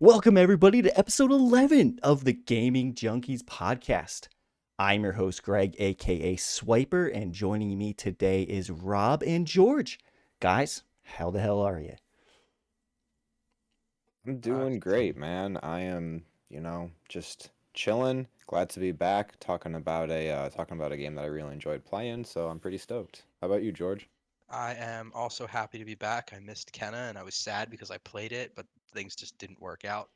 Welcome, everybody, to episode 11 of the Gaming Junkies podcast. I'm your host, Greg, aka Swiper, and joining me today is Rob and George. Guys, how the hell are you? I'm doing great, man. I am, just chilling. Glad to be back talking about a game that I really enjoyed playing, so I'm pretty stoked. How about you, George? I am also happy to be back. I missed Kenna and I was sad because I played it, but things just didn't work out.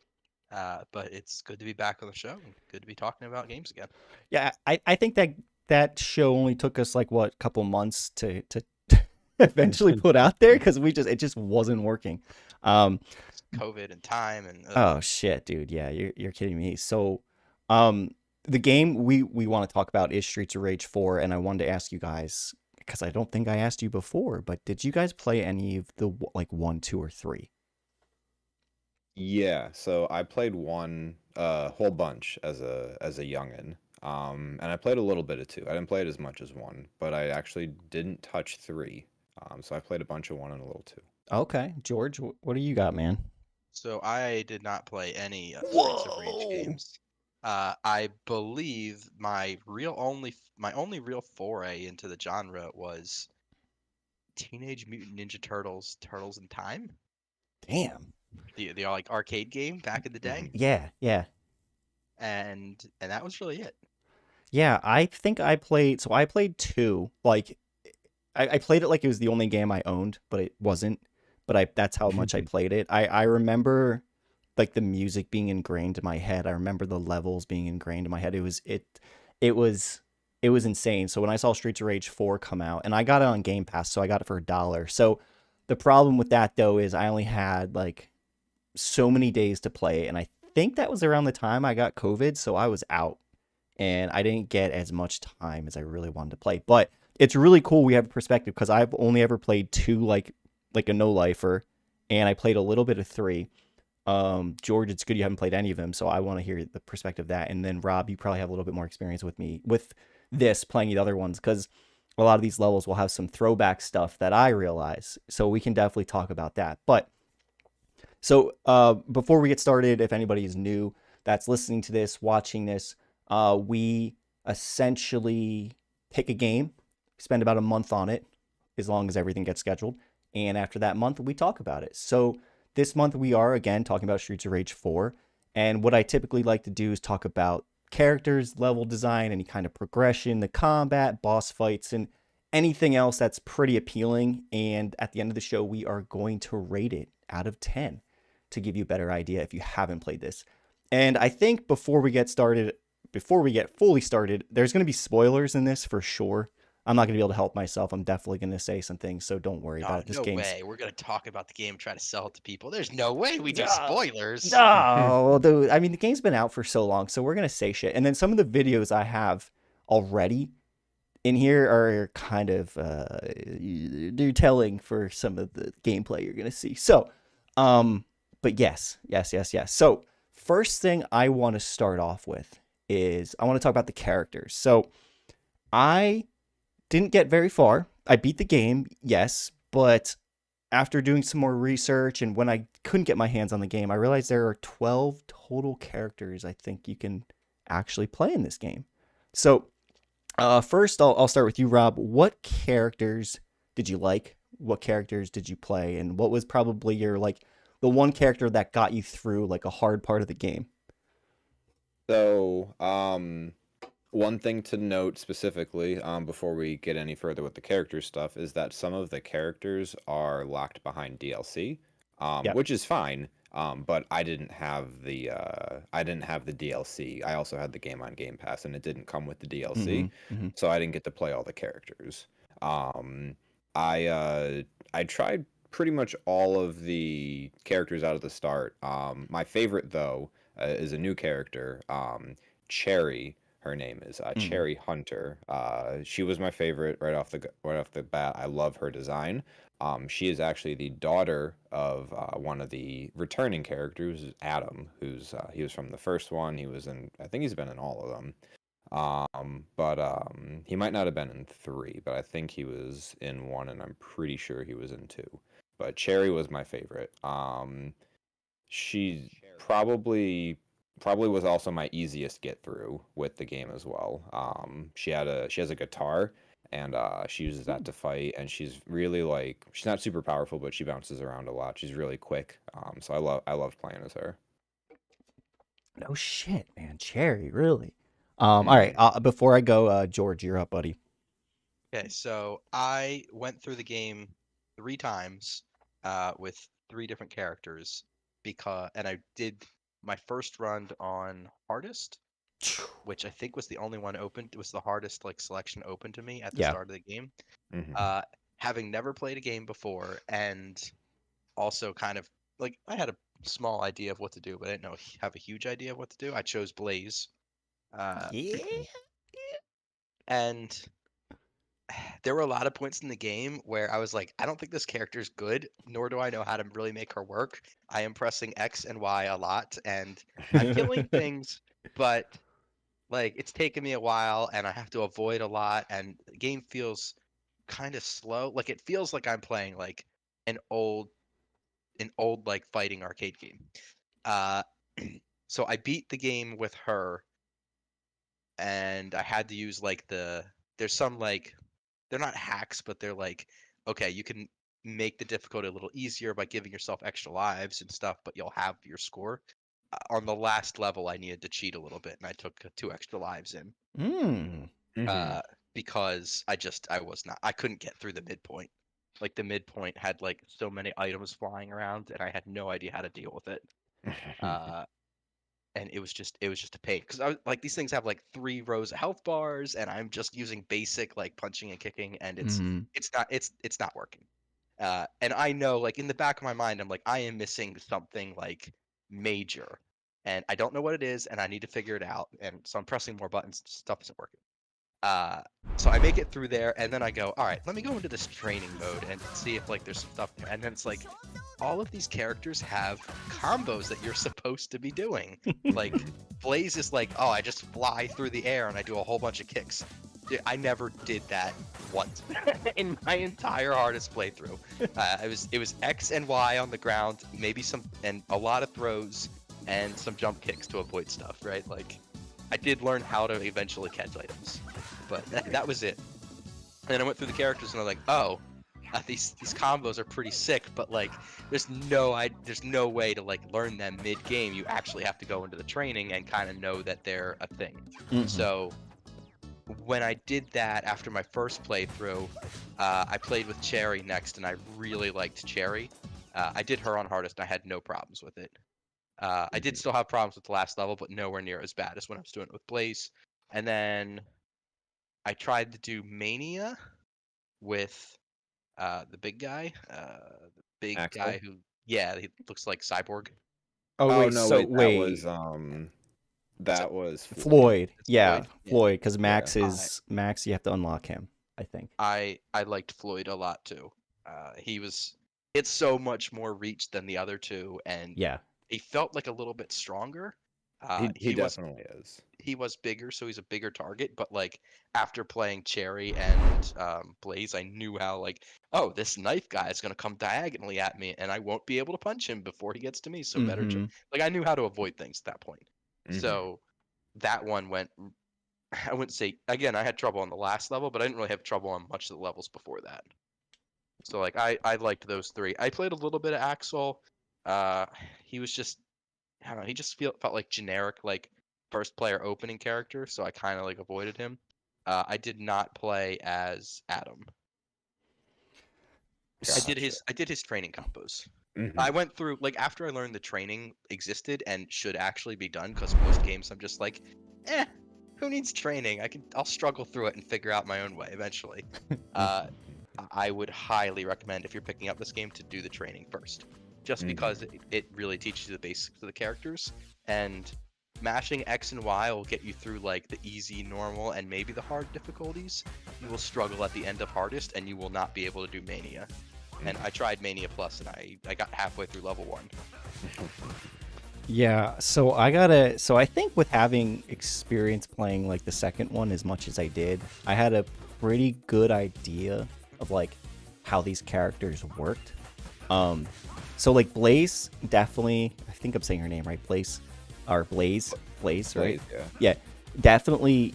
But it's good to be back on the show and good to be talking about games again. Yeah, I think that show only took us like what, a couple months to eventually put out there because it just wasn't working. Um, It's COVID and time and oh shit, dude. Yeah, you're kidding me. So, um, the game we want to talk about is Streets of Rage 4, and I wanted to ask you guys because I don't think I asked you before, but did you guys play any of the like one, two, or three? Yeah, so I played one whole bunch as a youngin. And I played a little bit of two. I didn't play it as much as one, but I actually didn't touch three. So I played a bunch of one and a little two. Okay, George, what do you got, man? so I did not play any Streets of Rage Whoa! games. I believe my only real foray into the genre was Teenage Mutant Ninja Turtles: Turtles in Time, Damn. the like arcade game back in the day, Mhm. Yeah. and that was really it. Yeah, I think I played two. Like, I played it like it was the only game I owned, but it wasn't. But that's how much I played it. I remember like the music being ingrained in my head. I remember the levels being ingrained in my head. It was it was insane. So when I saw Streets of Rage 4 come out, and I got it on Game Pass, so I got it for $1. So the problem with that though is I only had like so many days to play it, and I think that was around the time I got COVID, so I was out and I didn't get as much time as I really wanted to play. But it's really cool we have a perspective because I've only ever played two, like a no lifer, and I played a little bit of three. George, it's good you haven't played any of them, so I want to hear the perspective of that. And then Rob, you probably have a little bit more experience with me with this playing the other ones because a lot of these levels will have some throwback stuff that I realize. So we can definitely talk about that. But so before we get started, if anybody is new that's listening to this, watching this, we essentially pick a game, spend about a month on it, as long as everything gets scheduled. And after that month, we talk about it. So this month, we are again talking about Streets of Rage 4. And what I typically like to do is talk about characters, level design, any kind of progression, the combat, boss fights, and anything else that's pretty appealing. And at the end of the show, we are going to rate it out of 10 to give you a better idea if you haven't played this. And I think before we get fully started, there's going to be spoilers in this for sure. I'm not going to be able to help myself. I'm definitely going to say some things, so don't worry about No, it. This no game's way. We're gonna talk about the game and try to sell it to people. There's no way we do no, spoilers. no, dude. I mean, the game's been out for so long, so we're going to say shit. And then some of the videos I have already in here are kind of they're telling for some of the gameplay you're going to see. So, but yes. So, first thing I want to start off with is I want to talk about the characters. So, I didn't get very far. I beat the game, yes, but after doing some more research and when I couldn't get my hands on the game, I realized there are 12 total characters I think you can actually play in this game. So, first, I'll start with you, Rob. What characters did you like? What characters did you play? And what was probably your like the one character that got you through like a hard part of the game? So, one thing to note specifically, before we get any further with the character stuff, is that some of the characters are locked behind DLC, Yep. which is fine. But I didn't have the DLC. I also had the game on Game Pass, and it didn't come with the Mm-hmm. DLC, Mm-hmm. so I didn't get to play all the characters. Um, I tried pretty much all of the characters out of the start. My favorite though is a new character, Cherry. Her name is Mm-hmm. Cherry Hunter. She was my favorite right off the bat. I love her design. She is actually the daughter of one of the returning characters, Adam, who's he was from the first one. He was in, I think he's been in all of them. But he might not have been in three, but I think he was in one, and I'm pretty sure he was in two. But Cherry was my favorite. She's probably was also my easiest get through with the game as well. She has a guitar, and she uses that to fight, and she's really like, she's not super powerful, but she bounces around a lot. She's really quick. So I love playing as her. No shit, man. Cherry, really. All right. Hmm. Before I go, George, you're up, buddy. Okay, so I went through the game 3 times with 3 different characters and I did my first run on hardest, which I think was the only one open. It was the hardest like selection open to me at the Yeah. start of the game. Hmm. Uh, Having never played a game before, and also kind of like I had a small idea of what to do, but I didn't have a huge idea of what to do. I chose Blaze, uh, Yeah. and there were a lot of points in the game where I was like, I don't think this character's good, nor do I know how to really make her work. I am pressing X and Y a lot, and I'm killing things, but like it's taken me a while, and I have to avoid a lot, and the game feels kind of slow. Like it feels like I'm playing like an old like fighting arcade game. Uh, so I beat the game with her, and I had to use like there's some like they're not hacks, but they're like, okay, you can make the difficulty a little easier by giving yourself extra lives and stuff, but you'll have your score. On the last level, I needed to cheat a little bit, and I took 2 extra lives in Mm. Hmm. uh, because I couldn't get through the midpoint. Like the midpoint had like so many items flying around, and I had no idea how to deal with it. Uh, and it was just a pain because I was like these things have like 3 rows of health bars, and I'm just using basic like punching and kicking, and Mm. it's not working. And I know like in the back of my mind, I'm like I am missing something like major, and I don't know what it is, and I need to figure it out. And so I'm pressing more buttons, stuff isn't working. Uh, so I make it through there, and then I go, all right, let me go into this training mode and see if like there's some stuff there. And then it's like all of these characters have combos that you're supposed to be doing. Like Blaze is like, oh, I just fly through the air and I do a whole bunch of kicks. Dude, I never did that once in my entire hardest playthrough. It was X and Y on the ground, maybe some and a lot of throws and some jump kicks to avoid stuff, right? Like I did learn how to eventually catch items, but that was it. And then I went through the characters and I'm like, oh, these combos are pretty sick, but like there's no way to like learn them mid game. You actually have to go into the training and kind of know that they're a thing. Mhm. So when I did that after my first playthrough, I played with Cherry next, and I really liked Cherry. I did her on hardest, and I had no problems with it. I did still have problems with the last level, but nowhere near as bad as when I was doing it with Blaze. And then I tried to do Mania with the big guy, Axel. who, yeah, he looks like Cyborg. Oh Oh wait, no, so wait, wait, Is it? that was Floyd. Floyd. It's Yeah, Floyd. Yeah. Floyd. Because Yeah. Max. You have to unlock him. I think. I liked Floyd a lot too. It's so much more reach than the other two, and Yeah. he felt like a little bit stronger. He definitely is. He was bigger, so he's a bigger target. But like after playing Cherry and Blaze, I knew how like, oh, this knife guy is gonna come diagonally at me, and I won't be able to punch him before he gets to me. So Mm-hmm. like I knew how to avoid things at that point. Hmm. So that one went. I wouldn't say again. I had trouble on the last level, but I didn't really have trouble on much of the levels before that. So like I liked those 3. I played a little bit of Axel. Uh, he was just I don't know. He just felt like generic like first player opening character, so I kind of like avoided him. I did not play as Adam. Gotcha. I did his training combos. Hmm. I went through like after I learned the training existed and should actually be done because most games I'm just like, who needs training? I'll struggle through it and figure out my own way eventually. Uh, I would highly recommend if you're picking up this game to do the training first, just Mhm. because it really teaches you the basics of the characters, and mashing X and Y will get you through like the easy, normal, and maybe the hard difficulties. You will struggle at the end of hardest, and you will not be able to do Mania. And I tried Mania Plus, and I got halfway through level 1. Yeah, so I think with having experience playing like the second one as much as I did, I had a pretty good idea of like how these characters worked. So like Blaze, definitely. I think I'm saying her name right. Blaze, or Blaze, right? Blaze, yeah. Yeah, definitely.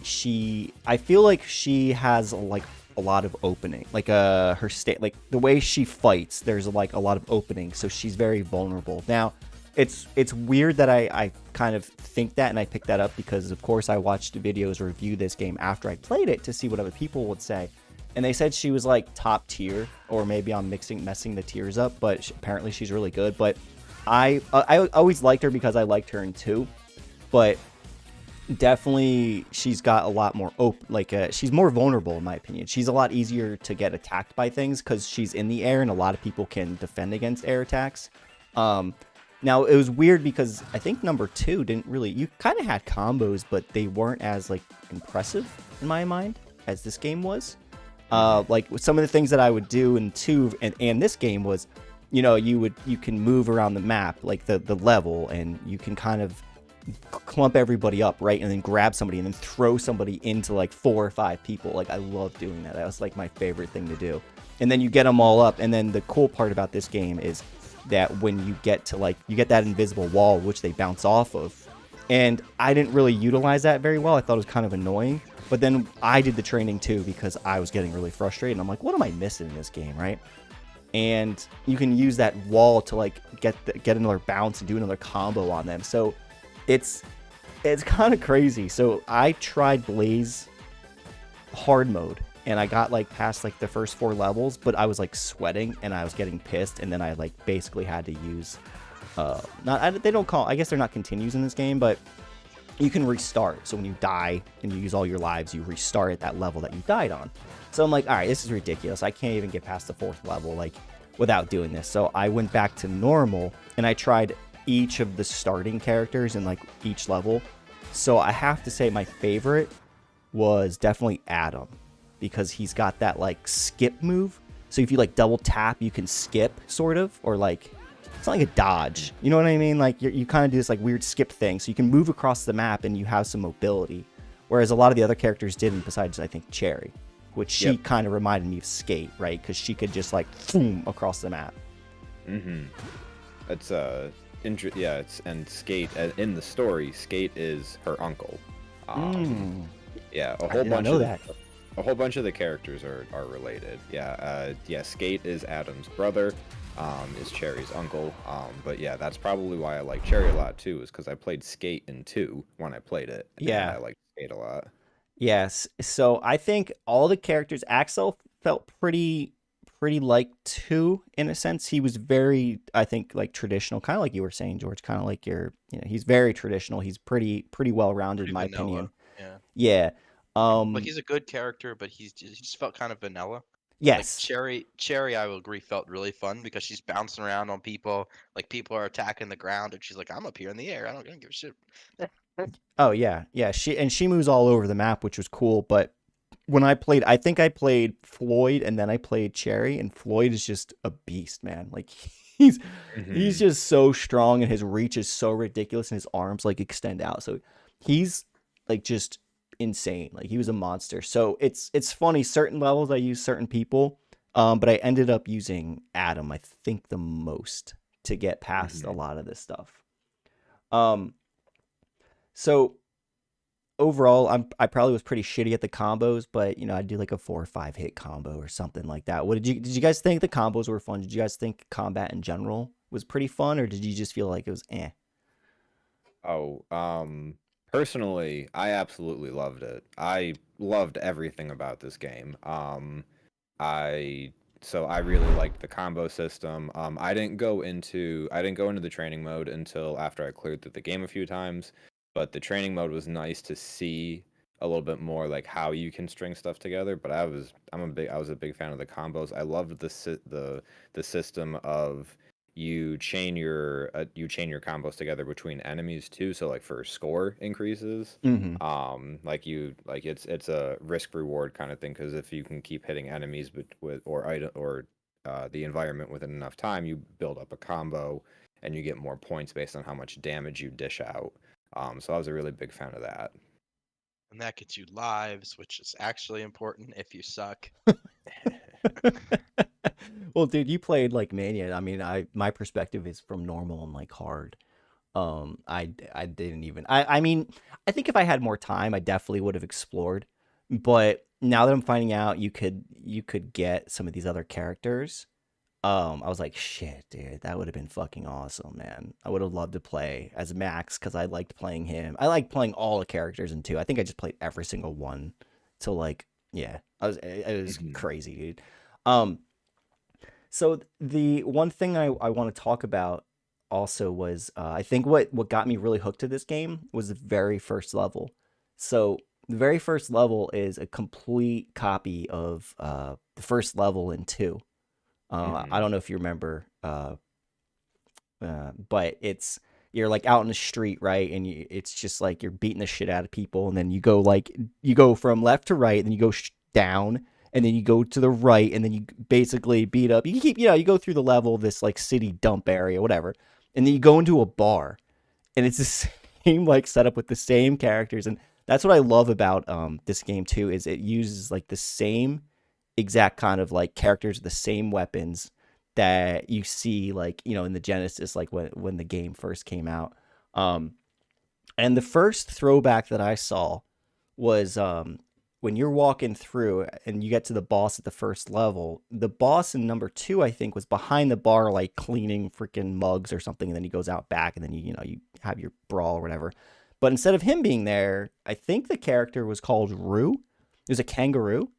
I feel like she has like a lot of opening. Like her state, like the way she fights. There's like a lot of opening, so she's very vulnerable. Now, it's weird that I kind of think that and I picked that up because of course I watched videos review this game after I played it to see what other people would say. And they said she was like top tier, or maybe I'm messing the tiers up, but apparently she's really good. But I always liked her because I liked her in 2, but definitely she's got a lot more open, like she's more vulnerable in my opinion. She's a lot easier to get attacked by things because she's in the air, and a lot of people can defend against air attacks. Now it was weird because I think number 2 didn't really. You kind of had combos, but they weren't as like impressive in my mind as this game was. Like some of the things that I would do in 2 and this game was, you know, you can move around the map, like the level, and you can kind of clump everybody up, right, and then grab somebody and then throw somebody into like 4 or 5 people. Like I love doing that. That was like my favorite thing to do. And then you get them all up, and then the cool part about this game is that when you get to like you get that invisible wall which they bounce off of, and I didn't really utilize that very well. I thought it was kind of annoying. But then I did the training too because I was getting really frustrated. And I'm like, what am I missing in this game, right? And you can use that wall to like get another bounce and do another combo on them. So it's kind of crazy. So I tried Blaze hard mode, and I got like past like the first 4 levels, but I was like sweating and I was getting pissed, and then I like basically had to use they don't call, I guess they're not continues in this game, but you can restart. So when you die and you use all your lives, you restart at that level that you died on. So I'm like, all right, this is ridiculous. I can't even get past the 4th level like without doing this. So I went back to normal and I tried each of the starting characters in like each level. So I have to say my favorite was definitely Adam, because he's got that like skip move. So if you like double tap, you can skip sort of, or like it's not like a dodge. You know what I mean? Like you kind of do this like weird skip thing. So you can move across the map and you have some mobility. Whereas a lot of the other characters didn't, besides I think Cherry, which she kind of reminded me of Skate, right? Because she could just like boom across the map. Mm-hmm. It's it's and Skate in the story. Skate is her uncle. Yeah, I did not know that. A whole bunch of the characters are related. Yeah, Skate is Adam's brother. Is Cherry's uncle. But yeah, that's probably why I like Cherry a lot too, is because I played Skate in 2 when I played it. Yeah. I liked Skate a lot. Yes. So I think all the characters, Axel felt pretty like 2 in a sense. He was very, I think, like traditional, kind of like you were saying, George, kind of like he's very traditional. He's pretty well rounded in my opinion. Yeah. Yeah. Like he's a good character, but he just felt kind of vanilla. Yes. Like Cherry, I will agree, felt really fun because she's bouncing around on people. Like people are attacking the ground, and she's like, "I'm up here in the air. I don't give a shit." Oh yeah, yeah. She moves all over the map, which was cool. But when I played, I think I played Floyd, and then I played Cherry, and Floyd is just a beast, man. Like he's just so strong, and his reach is so ridiculous, and his arms like extend out. So he's like just insane. Like he was a monster. So it's funny. Certain levels I use certain people, but I ended up using Adam, I think, the most to get past a lot of this stuff. So overall, I probably was pretty shitty at the combos, but I do like a 4 or 5 hit combo or something like that. What did you guys think the combos were fun? Did you guys think combat in general was pretty fun, or did you just feel like it was eh? Oh, personally, I absolutely loved it. I loved everything about this game. I really liked the combo system. I didn't go into the training mode until after I cleared through the game a few times, but the training mode was nice to see a little bit more like how you can string stuff together. But I was a big fan of the combos. I loved the system of you chain your combos together between enemies too, so like for score increases. Mm-hmm. It's a risk reward kind of thing, because if you can keep hitting enemies or the environment within enough time, you build up a combo and you get more points based on how much damage you dish out. So I was a really big fan of that. And that gets you lives, which is actually important if you suck. Well, dude, you played like Mania. I mean, my perspective is from normal and like hard. I didn't even. I mean, I think if I had more time, I definitely would have explored. But now that I'm finding out you could get some of these other characters, I was like, shit, dude, that would have been fucking awesome, man. I would have loved to play as Max because I liked playing him. I liked playing all the characters in two. I think I just played every single one. So like, yeah, it was Mhm. crazy, dude. Um, so the one thing I want to talk about also was I think what got me really hooked to this game was the very first level. So the very first level is a complete copy of the first level in two. I Mhm. don't know if you remember, but you're like out in the street, right? And it's just like you're beating the shit out of people, and then you go from left to right, and then you go down, and then you go to the right, and then you basically beat up. You keep, you go through the level, this like city dump area, whatever, and then you go into a bar, and it's the same like setup with the same characters, and that's what I love about this game too, is it uses like the same exact kind of like characters, the same weapons that you see like in the Genesis, like when the game first came out. Um, and the first throwback that I saw was when you're walking through and you get to the boss at the first level. The boss in number two, I think, was behind the bar, like cleaning freaking mugs or something. And then he goes out back, and then you have your brawl or whatever. But instead of him being there, I think the character was called Rue. It was a kangaroo,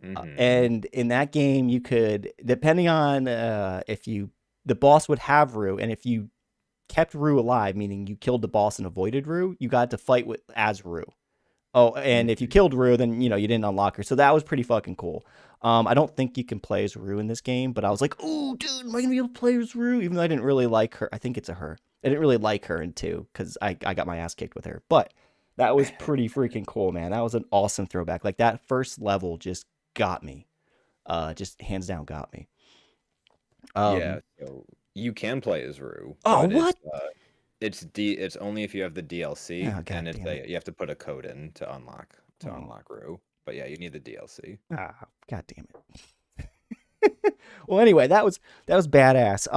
Mhm. and in that game, you could, depending on if the boss would have Rue, and if you kept Rue alive, meaning you killed the boss and avoided Rue, you got to fight with as Rue. Oh, and if you Mhm. killed Rue, then you didn't unlock her. So that was pretty fucking cool. I don't think you can play as Rue in this game, but I was like, oh, dude, am I gonna be able to play as Rue? Even though I didn't really like her. I think it's a her. I didn't really like her in two because I got my ass kicked with her. But that was pretty freaking cool, man. That was an awesome throwback. Like that first level just got me. Just hands down got me. Yeah, Um, so you can play as Rue, oh, but what? it's only if you have the DLC, Oh, god and it's damn it. you have to put a code in to Oh, unlock Rue. But yeah, you need the DLC. god damn it. Well, anyway, that was badass.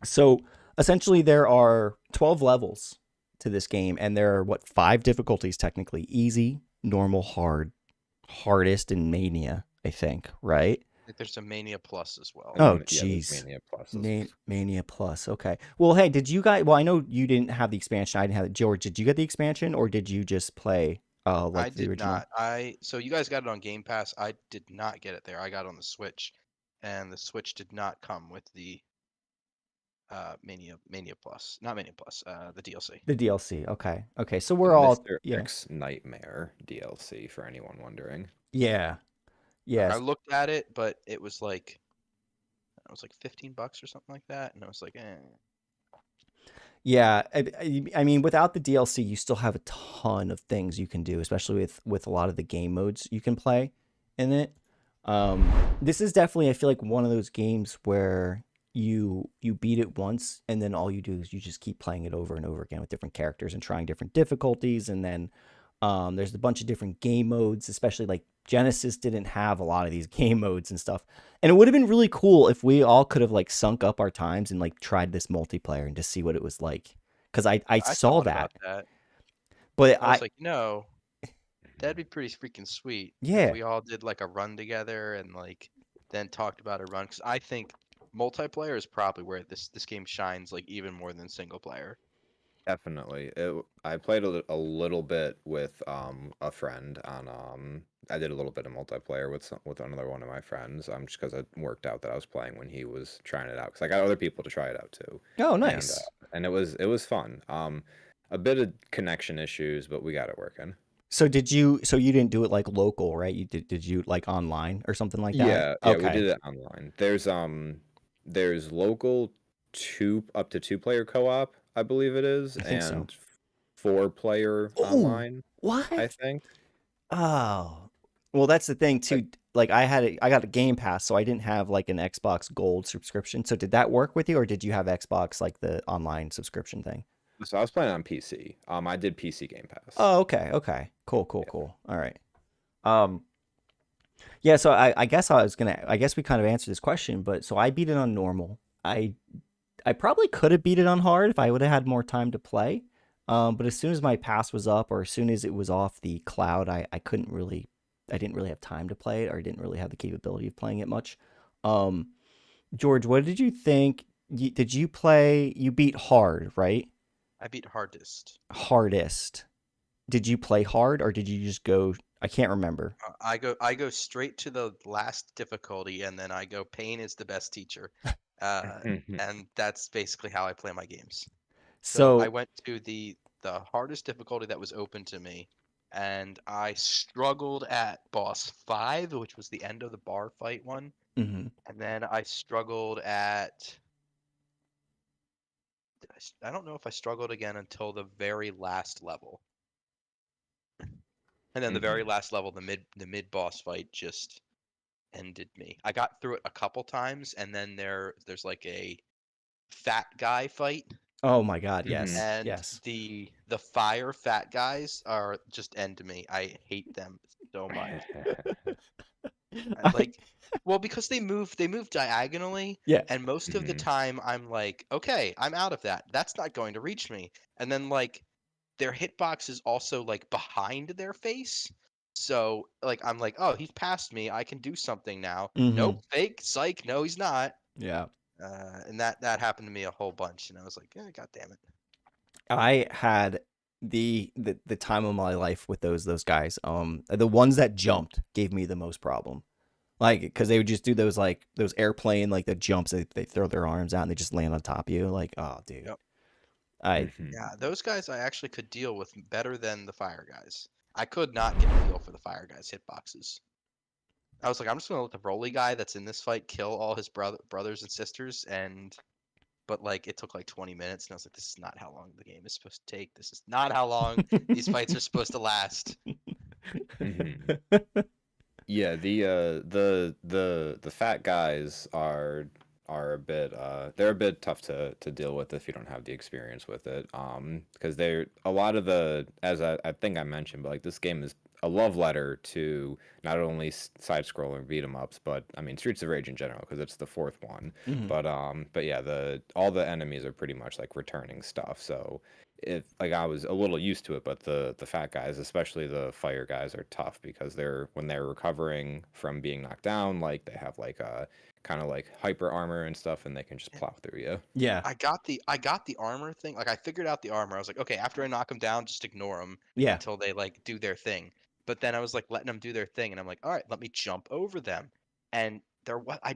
So essentially, there are 12 levels to this game, and there are what, five difficulties technically: easy, normal, hard, hardest, and mania. I think, right? Like, there's a Mania Plus as well. Oh, And yeah, there's jeez. Mania Pluses. Mania Plus. Okay. Well, hey, did you guys? Well, I know you didn't have the expansion. I didn't have it. George, did you get the expansion, or did you just play I like the did original? not. So you guys got it on Game Pass. I did not get it there. I got it on the Switch, and the Switch did not come with the Mania Plus, not Mania Plus, the DLC. The DLC. Okay. Okay. So The we're all, Mr. yeah. X Nightmare DLC for anyone wondering. Yeah. I Yes. looked at it, but it was like $15 or something like that, and I was like, eh. Yeah, I mean, without the DLC, you still have a ton of things you can do, especially with a lot of the game modes you can play in it. Um, this is definitely, I feel like, one of those games where you beat it once, and then all you do is you just keep playing it over and over again with different characters and trying different difficulties, and then there's a bunch of different game modes, especially like Genesis didn't have a lot of these game modes and stuff. And it would have been really cool if we all could have like sunk up our times and like tried this multiplayer and just see what it was like. Cause I I saw thought about that, that. but I was like, that'd be pretty freaking sweet if yeah, we all did like a run together and like then talked about a run. Because I think multiplayer is probably where this game shines like even more than single player. Definitely. I played a little bit with a friend on I did a little bit of multiplayer with another one of my friends just because it worked out that I was playing when he was trying it out because I got other people to try it out too, oh, and nice. it was fun. A bit of connection issues, but we got it working. So you didn't do it like local, right? Did you like online or something like that? Yeah, yeah, we Okay. did it online. There's local up to two-player co-op, I believe it is, I think so. and four-player Oh, online, I what? think. Oh, well, that's the thing too. Like I got a Game Pass, so I didn't have like an Xbox Gold subscription. So did that work with you, or did you have Xbox like the online subscription thing? So I was playing on PC. I did PC Game Pass. Oh, okay, okay, cool, cool, Yeah. cool. All right. Um, Yeah, so I guess I guess we kind of answered this question, but so I beat it on normal. I probably could have beat it on hard if I would have had more time to play. But as soon as my pass was up, or as soon as it was off the cloud, I couldn't really, I didn't really have time to play it, or I didn't really have the capability of playing it much. Um, George, what did you think? Did you play? You beat hard, right? I beat hardest. Hardest. Did you play hard, or did you just go? I can't remember. I go straight to the last difficulty, and then I go pain is the best teacher, and that's basically how I play my games. So I So, went to the hardest difficulty that was open to me, and I struggled at boss 5, which was the end of the bar fight one, mhm. and then I struggled at I don't know if I struggled again until the very last level. And then the very last level, the mid boss fight just ended me. I got through it a couple times, and then there's like a fat guy fight, Oh my God, Mhm. yes, and yes. the fire fat guys are just end me. I hate them so much. I Like, well, because they move diagonally, yeah. and most of the Mhm. time I'm like, okay, I'm out of that. That's not going to reach me. And then like their hitbox is also like behind their face. So like I'm like, oh, he's past me. I can do something now. Nope, Mhm. fake, psych. No, he's not. Yeah. And that happened to me a whole bunch, and I was like, yeah, god damn it. I had the time of my life with those guys. The ones that jumped gave me the most problem. Like, because they would just do those like those airplane like the jumps. They throw their arms out and they just land on top of you. Like, oh, dude, Yep. I Mhm. Yeah, those guys I actually could deal with better than the fire guys. I could not get a feel for the fire guys' hitboxes. I was like, I'm just gonna let the Broly guy that's in this fight kill all his brothers and sisters, and but like it took like 20 minutes, and I was like, this is not how long the game is supposed to take. This is not how long these fights are supposed to last. Mhm. Yeah, the fat guys are a bit they're a bit tough to deal with if you don't have the experience with it. Because they're a lot of the as I think I mentioned, but like this game is a love letter to not only side scrolling beat 'em ups, but I mean Streets of Rage in general because it's the fourth one. Mhm. But yeah, the all the enemies are pretty much like returning stuff. So if like I was a little used to it, but the fat guys, especially the fire guys, are tough because they're when they're recovering from being knocked down, like they have like a kind of like hyper armor and stuff, and they can just Yeah. plow through you. Yeah, I got the armor thing. Like I figured out the armor. I was like, okay, after I knock them down, just ignore them yeah. until they like do their thing. But then I was like letting them do their thing, and I'm like, all right, let me jump over them. And there what I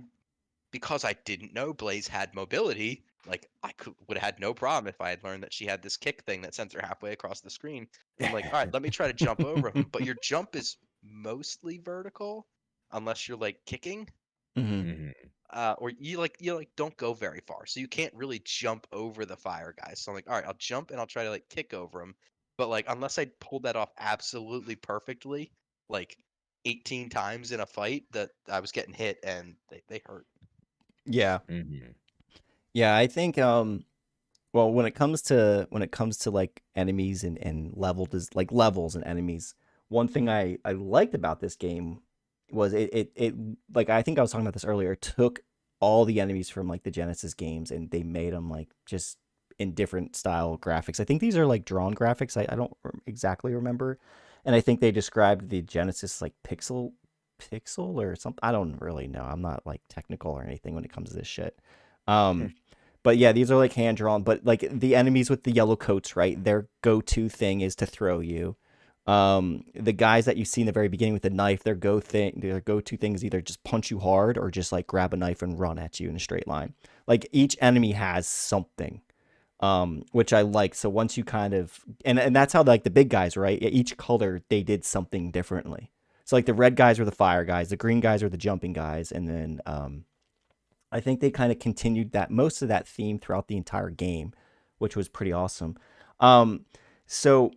because I didn't know Blaze had mobility, like I would have had no problem if I had learned that she had this kick thing that sends her halfway across the screen. I'm like, all right, let me try to jump over him. But your jump is mostly vertical, unless you're like kicking, Mhm. Hmm. or you don't go very far, so you can't really jump over the fire guys. So I'm like, all right, I'll jump and I'll try to like kick over him. But like, unless I pulled that off absolutely perfectly, like 18 times in a fight, that I was getting hit and they hurt. Yeah, Hmm. yeah. I think well, when it comes to like enemies and like levels and enemies, one thing I liked about this game was it like I think I was talking about this earlier. It took all the enemies from like the Genesis games and they made them like just in different style graphics. I think these are like drawn graphics. I don't exactly remember, and I think they described the Genesis like pixel or something. I don't really know. I'm not like technical or anything when it comes to this shit. Um, but yeah, these are like hand drawn. But like the enemies with the yellow coats, right? Their go to thing is to throw you. The guys that you see in the very beginning with the knife, their go to thing is either just punch you hard or just like grab a knife and run at you in a straight line. Like each enemy has something, which I like. So once you kind of and that's how like the big guys, right? Each color they did something differently. So like the red guys were the fire guys, the green guys were the jumping guys, and then I think they kind of continued that most of that theme throughout the entire game, which was pretty awesome. Um, so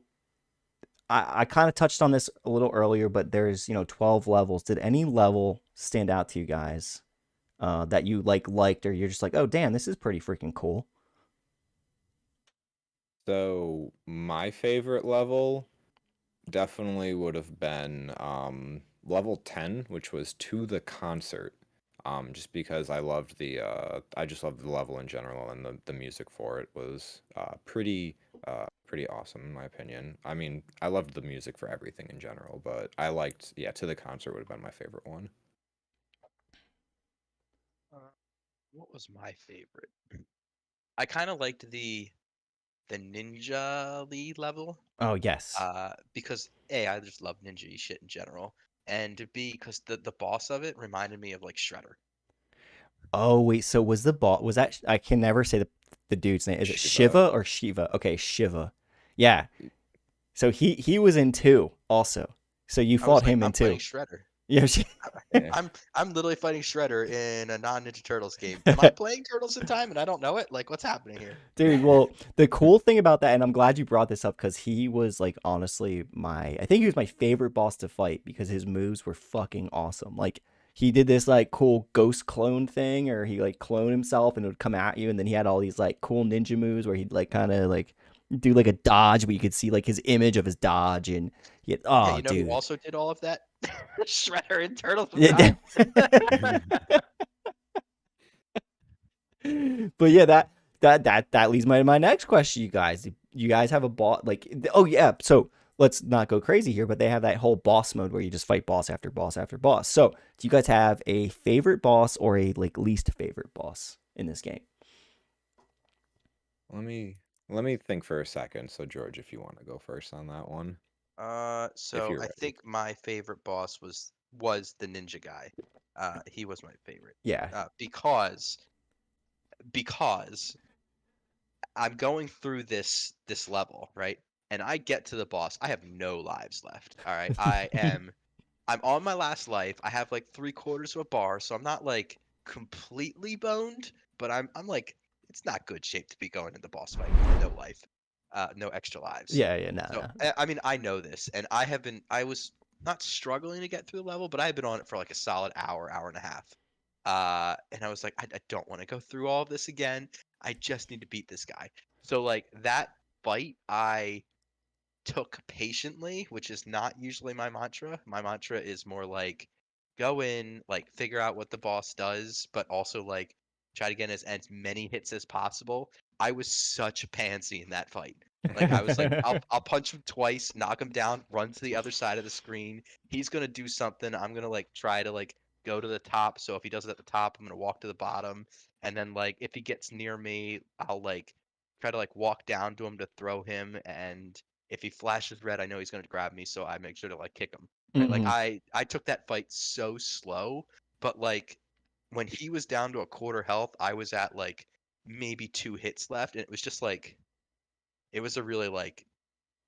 I kind of touched on this a little earlier, but there's 12 levels. Did any level stand out to you guys that you liked, or you're just like, oh damn, this is pretty freaking cool? So my favorite level definitely would have been level 10, which was To the Concert. Just because I just loved the level in general, and the music for it was pretty awesome in my opinion. I mean, I loved the music for everything in general, but I liked, yeah, To the Concert would have been my favorite one. Uh, what was my favorite? I kind of liked the Ninja Lee level. Oh yes. Because A, I just love ninja shit in general, and B, because the boss of it reminded me of like Shredder. Oh wait, so was the boss was that I can never say the dude's name. Is it Shiva. Shiva or Shiva? Okay, Shiva. Yeah. So he was in 2 also. So you I was fought like, him in I'm fighting 2. Shredder. Yeah. Yeah. I'm literally fighting Shredder in a non-Ninja Turtles game. Am I playing Turtles in Time and I don't know it? Like, what's happening here? Dude, well, the cool thing about that, and I'm glad you brought this up because he was like honestly I think he was my favorite boss to fight because his moves were fucking awesome. Like he did this like cool ghost clone thing, or he like clone himself and it would come at you, and then he had all these like cool ninja moves where he'd like kind of like do like a dodge, but you could see like his image of his dodge, and he had, Yeah, oh you know who dude. also did all of that? Shredder in Turtles in Yeah. Time. But yeah, that leads me to my next question, you guys. You guys have a boss like oh yeah, so let's not go crazy here, but they have that whole boss mode where you just fight boss after boss after boss. So do you guys have a favorite boss or a like least favorite boss in this game? Let me let me think for a second. So George, if you want to go first on that one, if So you're I ready. think my favorite boss was the ninja guy. He was my favorite. Yeah. Because I'm going through this level, right? And I get to the boss. I have no lives left. All right. I'm on my last life. I have like 3/4 of a bar, so I'm not like completely boned, but I'm like it's not good shape to be going into boss fight with no life, no extra lives. Yeah, yeah, no, So no. I mean I know this, and I was not struggling to get through the level, but I had been on it for like a solid hour, hour and a half. And I was like, I don't want to go through all of this again. I just need to beat this guy. So like that fight, I took patiently, which is not usually my mantra. My mantra is more like go in, like figure out what the boss does, but also like try to get as many hits as possible. I was such a pansy in that fight. Like I was like, I'll punch him twice, knock him down, run to the other side of the screen. He's gonna do something. I'm gonna like try to like go to the top. So if he does it at the top, I'm gonna walk to the bottom. And then like if he gets near me, I'll like try to like walk down to him to throw him, and if he flashes red, I know he's going to grab me, so I make sure to like kick him. Right? Like Mhm. I took that fight so slow, but like when he was down to a quarter health, I was at like maybe 2 hits left, and it was just like it was a really like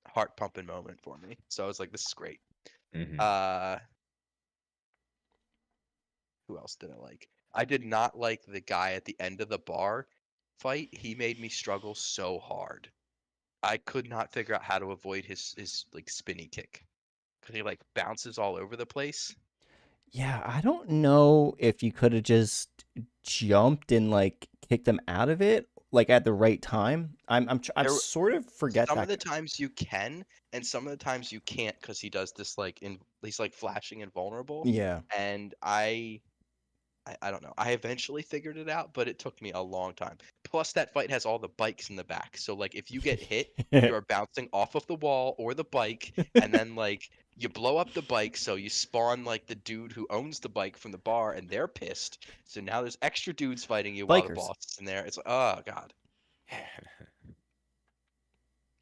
heart pumping moment for me. So I was like, this is great. Hmm. Uh, who else did I like? I did not like the guy at the end of the bar fight. He made me struggle so hard. I could not figure out how to avoid his like spinny kick. Because he like bounces all over the place. Yeah, I don't know if you could have just jumped and like kicked them out of it like at the right time. I'm There, sort of forget some of that. the times you can, and some of the times you can't, because he does this like in he's like flashing invulnerable, Yeah. and I don't know. I eventually figured it out, but it took me a long time. Plus, that fight has all the bikes in the back, so like if you get hit, you are bouncing off of the wall or the bike, and then like you blow up the bike, so you spawn like the dude who owns the bike from the bar, and they're pissed. So now there's extra dudes fighting you while the Bikers. boss is in there. It's like, oh god.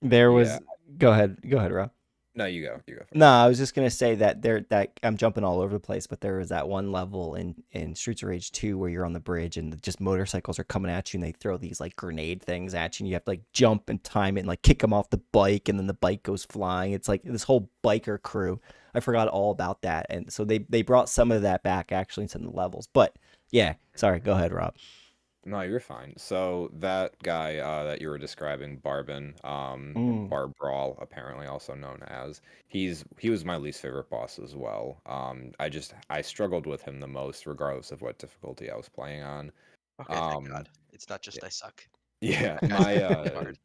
There Yeah. was go ahead, Rob. No, you go No, first. I was just gonna say that that I'm jumping all over the place, but there was that one level in Streets of Rage 2 where you're on the bridge and just motorcycles are coming at you and they throw these like grenade things at you and you have to like jump and time it and like kick them off the bike and then the bike goes flying. It's like this whole biker crew. I forgot all about that, and so they brought some of that back actually in some of the levels. But yeah, sorry, go ahead, Rob. No, you're fine. So that guy that you were describing, Barbin, Mm. Barb Brawl, apparently also known as, he was my least favorite boss as well. I struggled with him the most, regardless of what difficulty I was playing on. Okay, thank Um, God. It's not y- just I suck. yeah, That guy's really hard.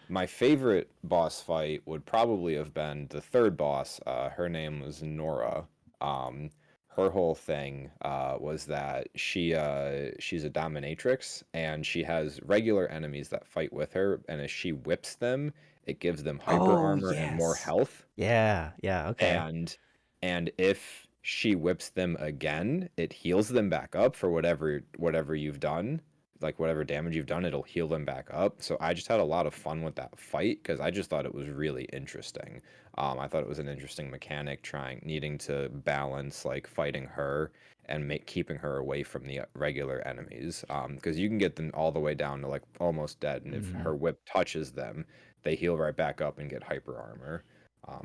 my favorite boss fight would probably have been the third boss. Her name was Nora. Um, her whole thing was that she's a dominatrix and she has regular enemies that fight with her, and as she whips them, it gives them hyper Oh armor and more yes. health. Yeah. Yeah. Okay. And if she whips them again, it heals them back up for whatever you've done. Like whatever damage you've done, it'll heal them back up. So I just had a lot of fun with that fight because I just thought it was really interesting. I thought it was an interesting mechanic needing to balance like fighting her and keeping her away from the regular enemies. Because you can get them all the way down to like almost dead, and if Mhm. her whip touches them, they heal right back up and get hyper armor.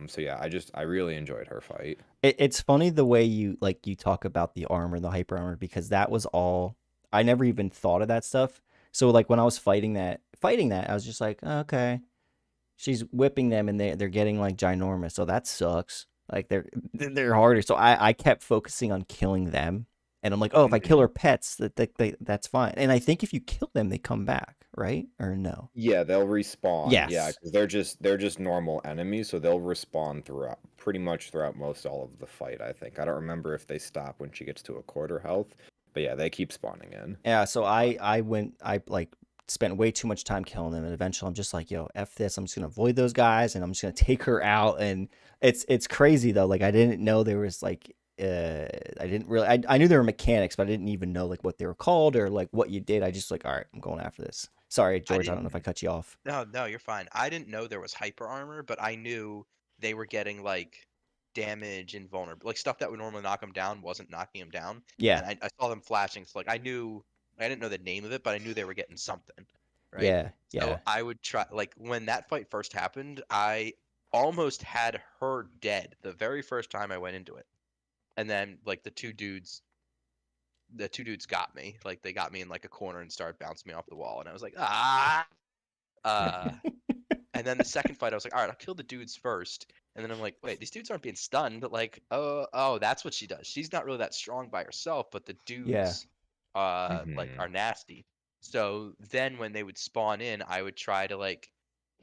So yeah, I really enjoyed her fight. It's funny the way you talk about the armor, the hyper armor, because that was all I never even thought of that stuff. So like when I was fighting that, I was just like, "Oh, okay, she's whipping them and they're getting like ginormous, so that sucks. Like they're harder. So I kept focusing on killing them, and I'm like, oh, if I kill Mhm. her pets, that's fine. And I think if you kill them, they come back, right? Or no? Yeah, they'll respawn. Yeah, Yes. because they're just normal enemies, so they'll respawn throughout pretty much throughout most all of the fight, I think. I don't remember if they stop when she gets to a quarter health, but yeah, they keep spawning in. Yeah, so I like spent way too much time killing them, and eventually I'm just like, yo, f this. I'm just gonna avoid those guys, and I'm just gonna take her out. And it's crazy though. Like I didn't know there was like I didn't really I knew there were mechanics, but I didn't even know like what they were called or like what you did. I just like, all right, I'm going after this. Sorry, I George. I don't didn't. know if I cut you off. No, no, you're fine. I didn't know there was hyper armor, but I knew they were getting like damage and vulnerable, like stuff that would normally knock them down wasn't knocking them down, Yeah, and I saw them flashing. So like I knew I didn't know the name of it, but I knew they were getting something, right? yeah, So yeah. I would try like when that fight first happened, I almost had her dead the very first time I went into it, and then like the two dudes got me, like they got me in like a corner and started bouncing me off the wall, and I was like ah. Uh, and then the second fight, I was like, all right, I'll kill the dudes first. And then I'm like, wait, these dudes aren't being stunned. Like, oh, that's what she does. She's not really that strong by herself, but the Yeah. dudes, like, Hmm. are nasty. So then when they would spawn in, I would try to like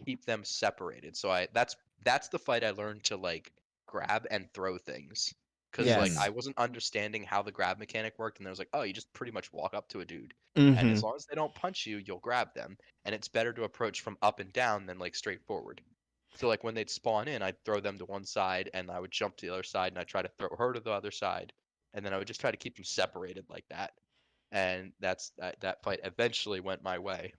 keep them separated. So that's the fight I learned to like grab and throw things. Cause like Hmm. Yes. I wasn't understanding how the grab mechanic worked, and I was like, oh, you just pretty much walk up to a dude, and Mm-hmm. as long as they don't punch you, you'll grab them, and it's better to approach from up and down than like straight forward. So like when they'd spawn in, I'd throw them to one side and I would jump to the other side and I'd try to throw her to the other side. And then I would just try to keep them separated like that. And that fight eventually went my way.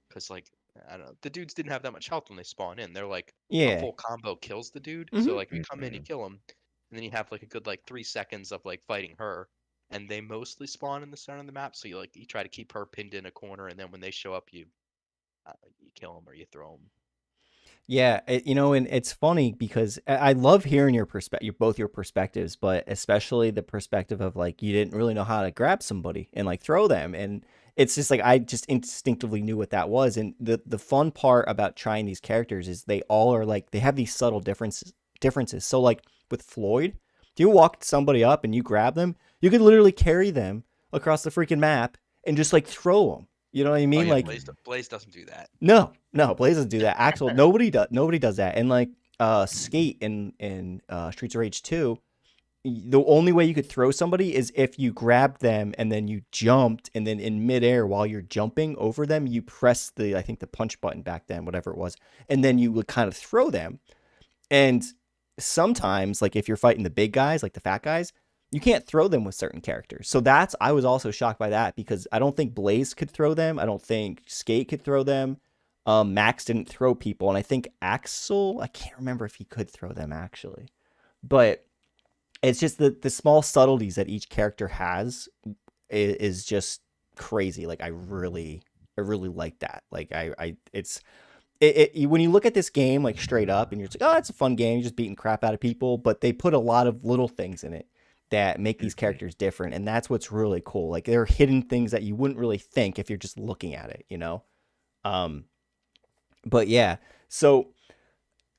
Cause like I don't know, the dudes didn't have that much health when they spawn in. They're like a Yeah. full combo kills the dude. So Mm-hmm. like if you come in, you Hmm. kill him, and then you have like a good like 3 seconds of like fighting her. And they mostly spawn in the center of the map, so you try to keep her pinned in a corner, and then when they show up, you kill them or you throw them. Yeah, and it's funny because I love hearing your perspective, both your perspectives, but especially the perspective of like you didn't really know how to grab somebody and like throw them, and it's just like I just instinctively knew what that was. And the fun part about trying these characters is they all are like they have these subtle differences. So like with Floyd, if you walk somebody up and you grab them, you could literally carry them across the freaking map and just like throw them. You know what I Oh mean? yeah, Like Blaze doesn't do that. no, Blaze doesn't do that. Actual nobody does that. And like Skate in Streets of Rage 2, the only way you could throw somebody is if you grabbed them and then you jumped, and then in midair while you're jumping over them, you press the I think the punch button back then, whatever it was, and then you would kind of throw them. And sometimes, like if you're fighting the big guys, like the fat guys, you can't throw them with certain characters. So that's I was also shocked by that because I don't think Blaze could throw them. I don't think Skate could throw them. Max didn't throw people, and I think Axel. I can't remember if he could throw them actually, but it's just the small subtleties that each character has is just crazy. Like I really like that. Like I it's when you look at this game like straight up and you're just like, oh, it's a fun game, you're just beating crap out of people, but they put a lot of little things in it that make these Hmm. characters different, and that's what's really cool. Like there are hidden things that you wouldn't really think if you're just looking at it. Um, but yeah, so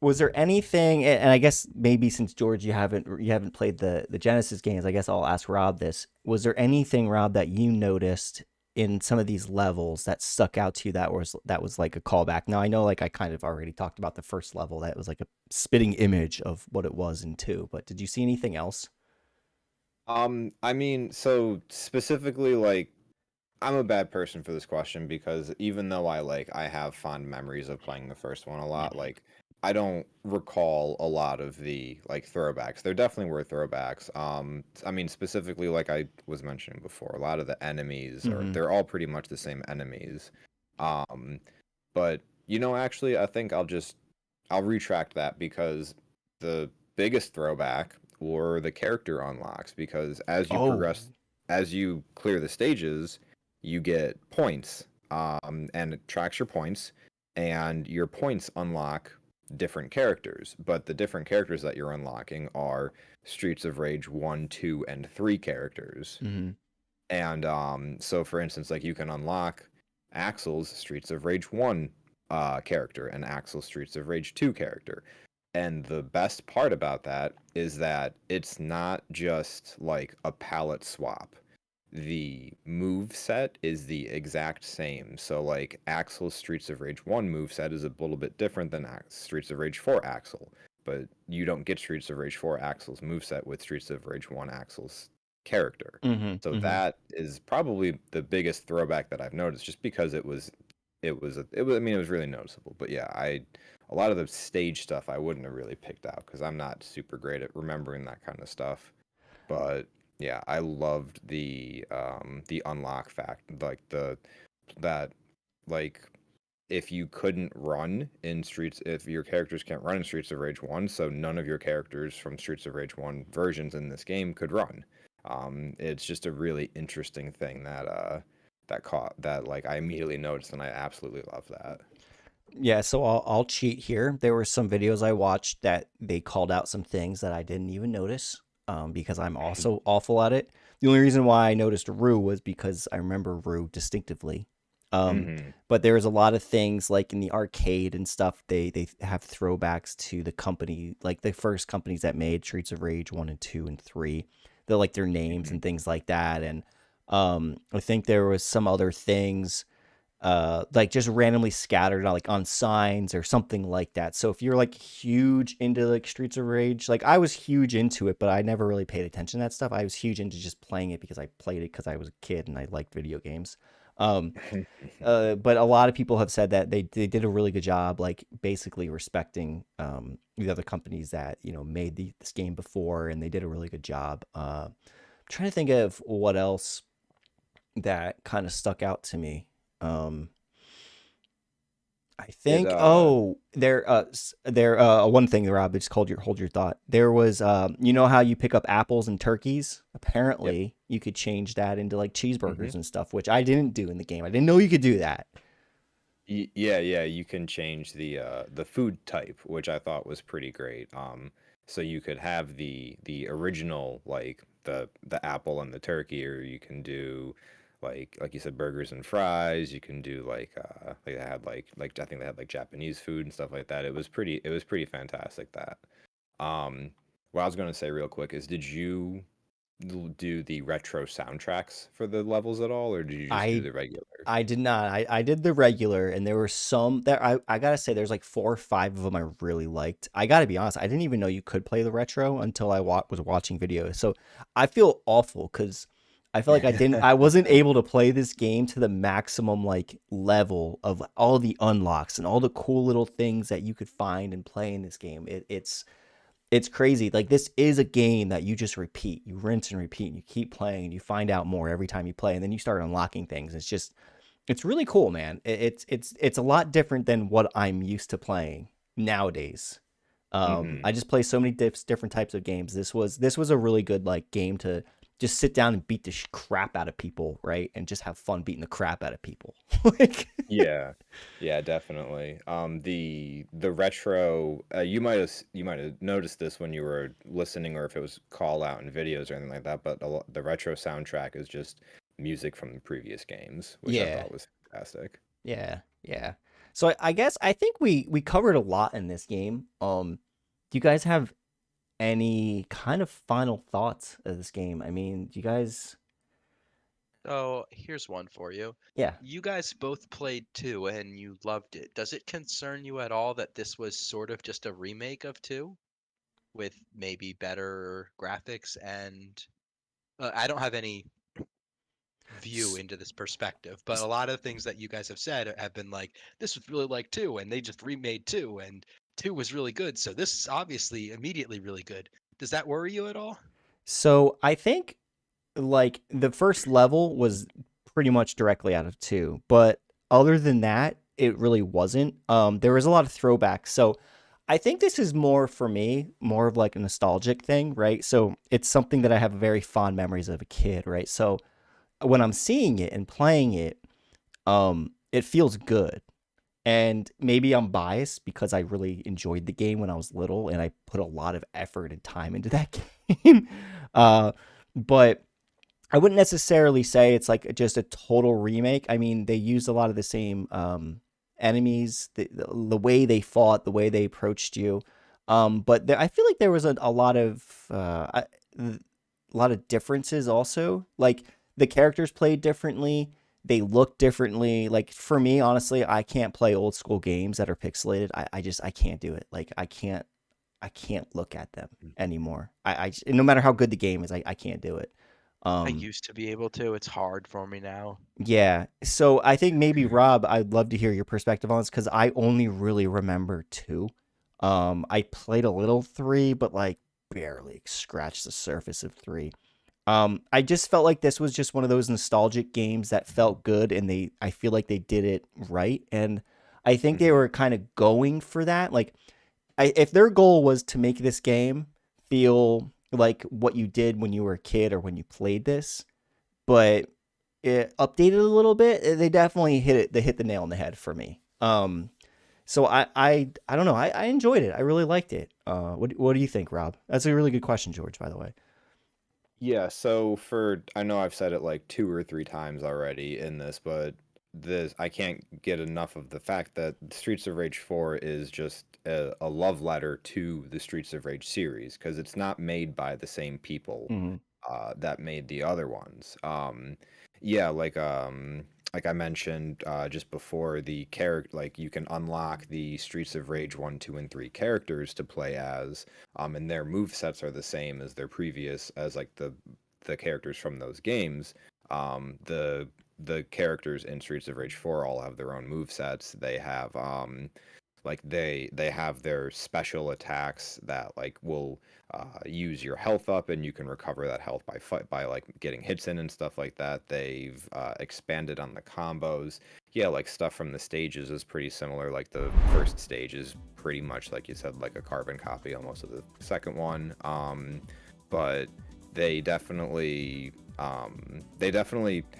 was there anything, and I guess maybe since George you haven't played the Genesis games, I guess I'll ask Rob this. Was there anything, Rob, that you noticed in some of these levels that stuck out to you that was like a callback? Now I know like I kind of already talked about the first level that was like a spitting image of what it was in 2, but did you see anything else? I mean, so specifically, like, I'm a bad person for this question because even though I have fond memories of playing the first one a lot, Mhm. like I don't recall a lot of the like throwbacks. There definitely were throwbacks. I mean specifically like I was mentioning before, a lot of the enemies are Mm-hmm. they're all pretty much the same enemies. Um, but actually I think I'll retract that because the biggest throwback were the character unlocks because Oh. as you clear the stages, you get points, and it tracks your points, and your points unlock different characters. But the different characters that you're unlocking are Streets of Rage 1, 2, and 3 characters. Mm-hmm. And so, for instance, like you can unlock Axel's Streets of Rage 1 character and Axel's Streets of Rage 2 character. And the best part about that is that it's not just like a palette swap. The move set is the exact same. So like Axel's Streets of Rage 1 move set is a little bit different than Streets of Rage 4 Axel, but you don't get Streets of Rage 4 Axel's move set with Streets of Rage 1 Axel's character. Mm-hmm. So Mm-hmm. that is probably the biggest throwback that I've noticed just because it was I mean it was really noticeable. But yeah, a lot of the stage stuff I wouldn't have really picked out because I'm not super great at remembering that kind of stuff. But yeah, I loved the unlock fact, like the that like if you couldn't run in Streets, if your characters can't run in Streets of Rage 1, so none of your characters from Streets of Rage 1 versions in this game could run. It's just a really interesting thing that like I immediately noticed and I absolutely love that. Yeah, so I'll cheat here. There were some videos I watched that they called out some things that I didn't even notice, because I'm also awful at it. The only reason why I noticed Rue was because I remember Rue distinctively. Um, Hmm. but there's a lot of things like in the arcade and stuff. They have throwbacks to the company, like the first companies that made Streets of Rage 1 and 2 and 3. They're like their names Hmm. and things like that. And I think there was some other things like just randomly scattered like on signs or something like that. So if you're like huge into like Streets of Rage, like I was huge into it, but I never really paid attention to that stuff. I was huge into just playing it because I played it because I was a kid and I liked video games. Um, but a lot of people have said that they did a really good job, like basically respecting the other companies that made this game before, and they did a really good job. I'm trying to think of what else that kind of stuck out to me. Um, I It think there one thing, Rob, just hold your thought. There was you know how you pick up apples and turkeys? Yep. Apparently, you could change that into like Hmm. cheeseburgers and stuff, which I didn't do in the game. I didn't know you could do that. Yeah, yeah, you can change the food type, which I thought was pretty great. So you could have the original like the apple and the turkey, or you can do like you said burgers and fries. You can do like they had like I think they had like Japanese food and stuff like that. It was pretty fantastic that. Um, what I was gonna say real quick is, did you do the retro soundtracks for the levels at all, or did you just do I the regular? I did not. I did the regular, and there were some that I gotta say, there's like 4 or 5 of them I really liked. I gotta be honest, I didn't even know you could play the retro until I was watching videos. So I feel awful because I feel like I wasn't able to play this game to the maximum like level of all the unlocks and all the cool little things that you could find and play in this game. It's crazy. Like this is a game that you just repeat, you rinse and repeat, and you keep playing, and you find out more every time you play, and then you start unlocking things. It's really cool, man. It's a lot different than what I'm used to playing nowadays. Hmm. I just play so many different types of games. This was a really good like game to just sit down and beat the crap out of people, right? And just have fun beating the crap out of people. Like, Yeah, yeah, definitely. The retro, you might have noticed this when you were listening, or if it was call out in videos or anything like that. But the retro soundtrack is just music from the previous games, which I yeah, thought was fantastic. yeah, yeah. So I guess I think we covered a lot in this game. Do you guys have any kind of final thoughts of this game? I mean, do you guys? So here's one for you. Yeah. You guys both played 2 and you loved it. Does it concern you at all that this was sort of just a remake of 2 with maybe better graphics and I don't have any view S- into this perspective, but a s- lot of things that you guys have said have been like, this was really like 2 and they just remade 2 and 2 was really good, so this is obviously immediately really good. Does that worry you at all? So I think like the first level was pretty much directly out of 2, but other than that, it really wasn't. There was a lot of throwbacks. So I think this is more for me, more of like a nostalgic thing, right? So it's something that I have very fond memories of a kid, right? So when I'm seeing it and playing it, it feels good. And maybe I'm biased because I really enjoyed the game when I was little and I put a lot of effort and time into that game. uh, but I wouldn't necessarily say it's like just a total remake. I mean, they used a lot of the same enemies, the way they fought, the way they approached you. But I feel like there was a lot of differences also. Like the characters played differently, they look differently. Like for me, honestly, I can't play old school games that are pixelated. I can't do it. Like I can't look at them anymore. No matter how good the game is, I can't do it. I Um, used to be able to. It's hard for me now. yeah. So I think maybe Rob, I'd love to hear your perspective on this because I only really remember 2. I played a little 3, but like barely scratched the surface of 3. I just felt like this was just one of those nostalgic games that felt good, and I feel like they did it right, and I think they Mhm. were kind of going for that. Like, if their goal was to make this game feel like what you did when you were a kid or when you played this, but it updated a little bit, they definitely hit it. They hit the nail on the head for me. So I don't know. I enjoyed it. I really liked it. What do you think, Rob? That's a really good question, George. By the way. Yeah, so for I know I've said it like 2 or 3 times already in this, but this I can't get enough of the fact that Streets of Rage 4 is just a love letter to the Streets of Rage series because it's not made by the same people Hmm. that made the other ones. Yeah, like I mentioned just before, the character like you can unlock the Streets of Rage 1, 2, and 3 characters to play as, and their move sets are the same as their previous as like the characters from those games. The characters in Streets of Rage 4 all have their own move sets. They have like they have their special attacks that like will use your health up, and you can recover that health by fight by like getting hits in and stuff like that. They've expanded on the combos. Yeah, like stuff from the stages is pretty similar. Like the first stage is pretty much like you said, like a carbon copy almost of the second one. But they definitely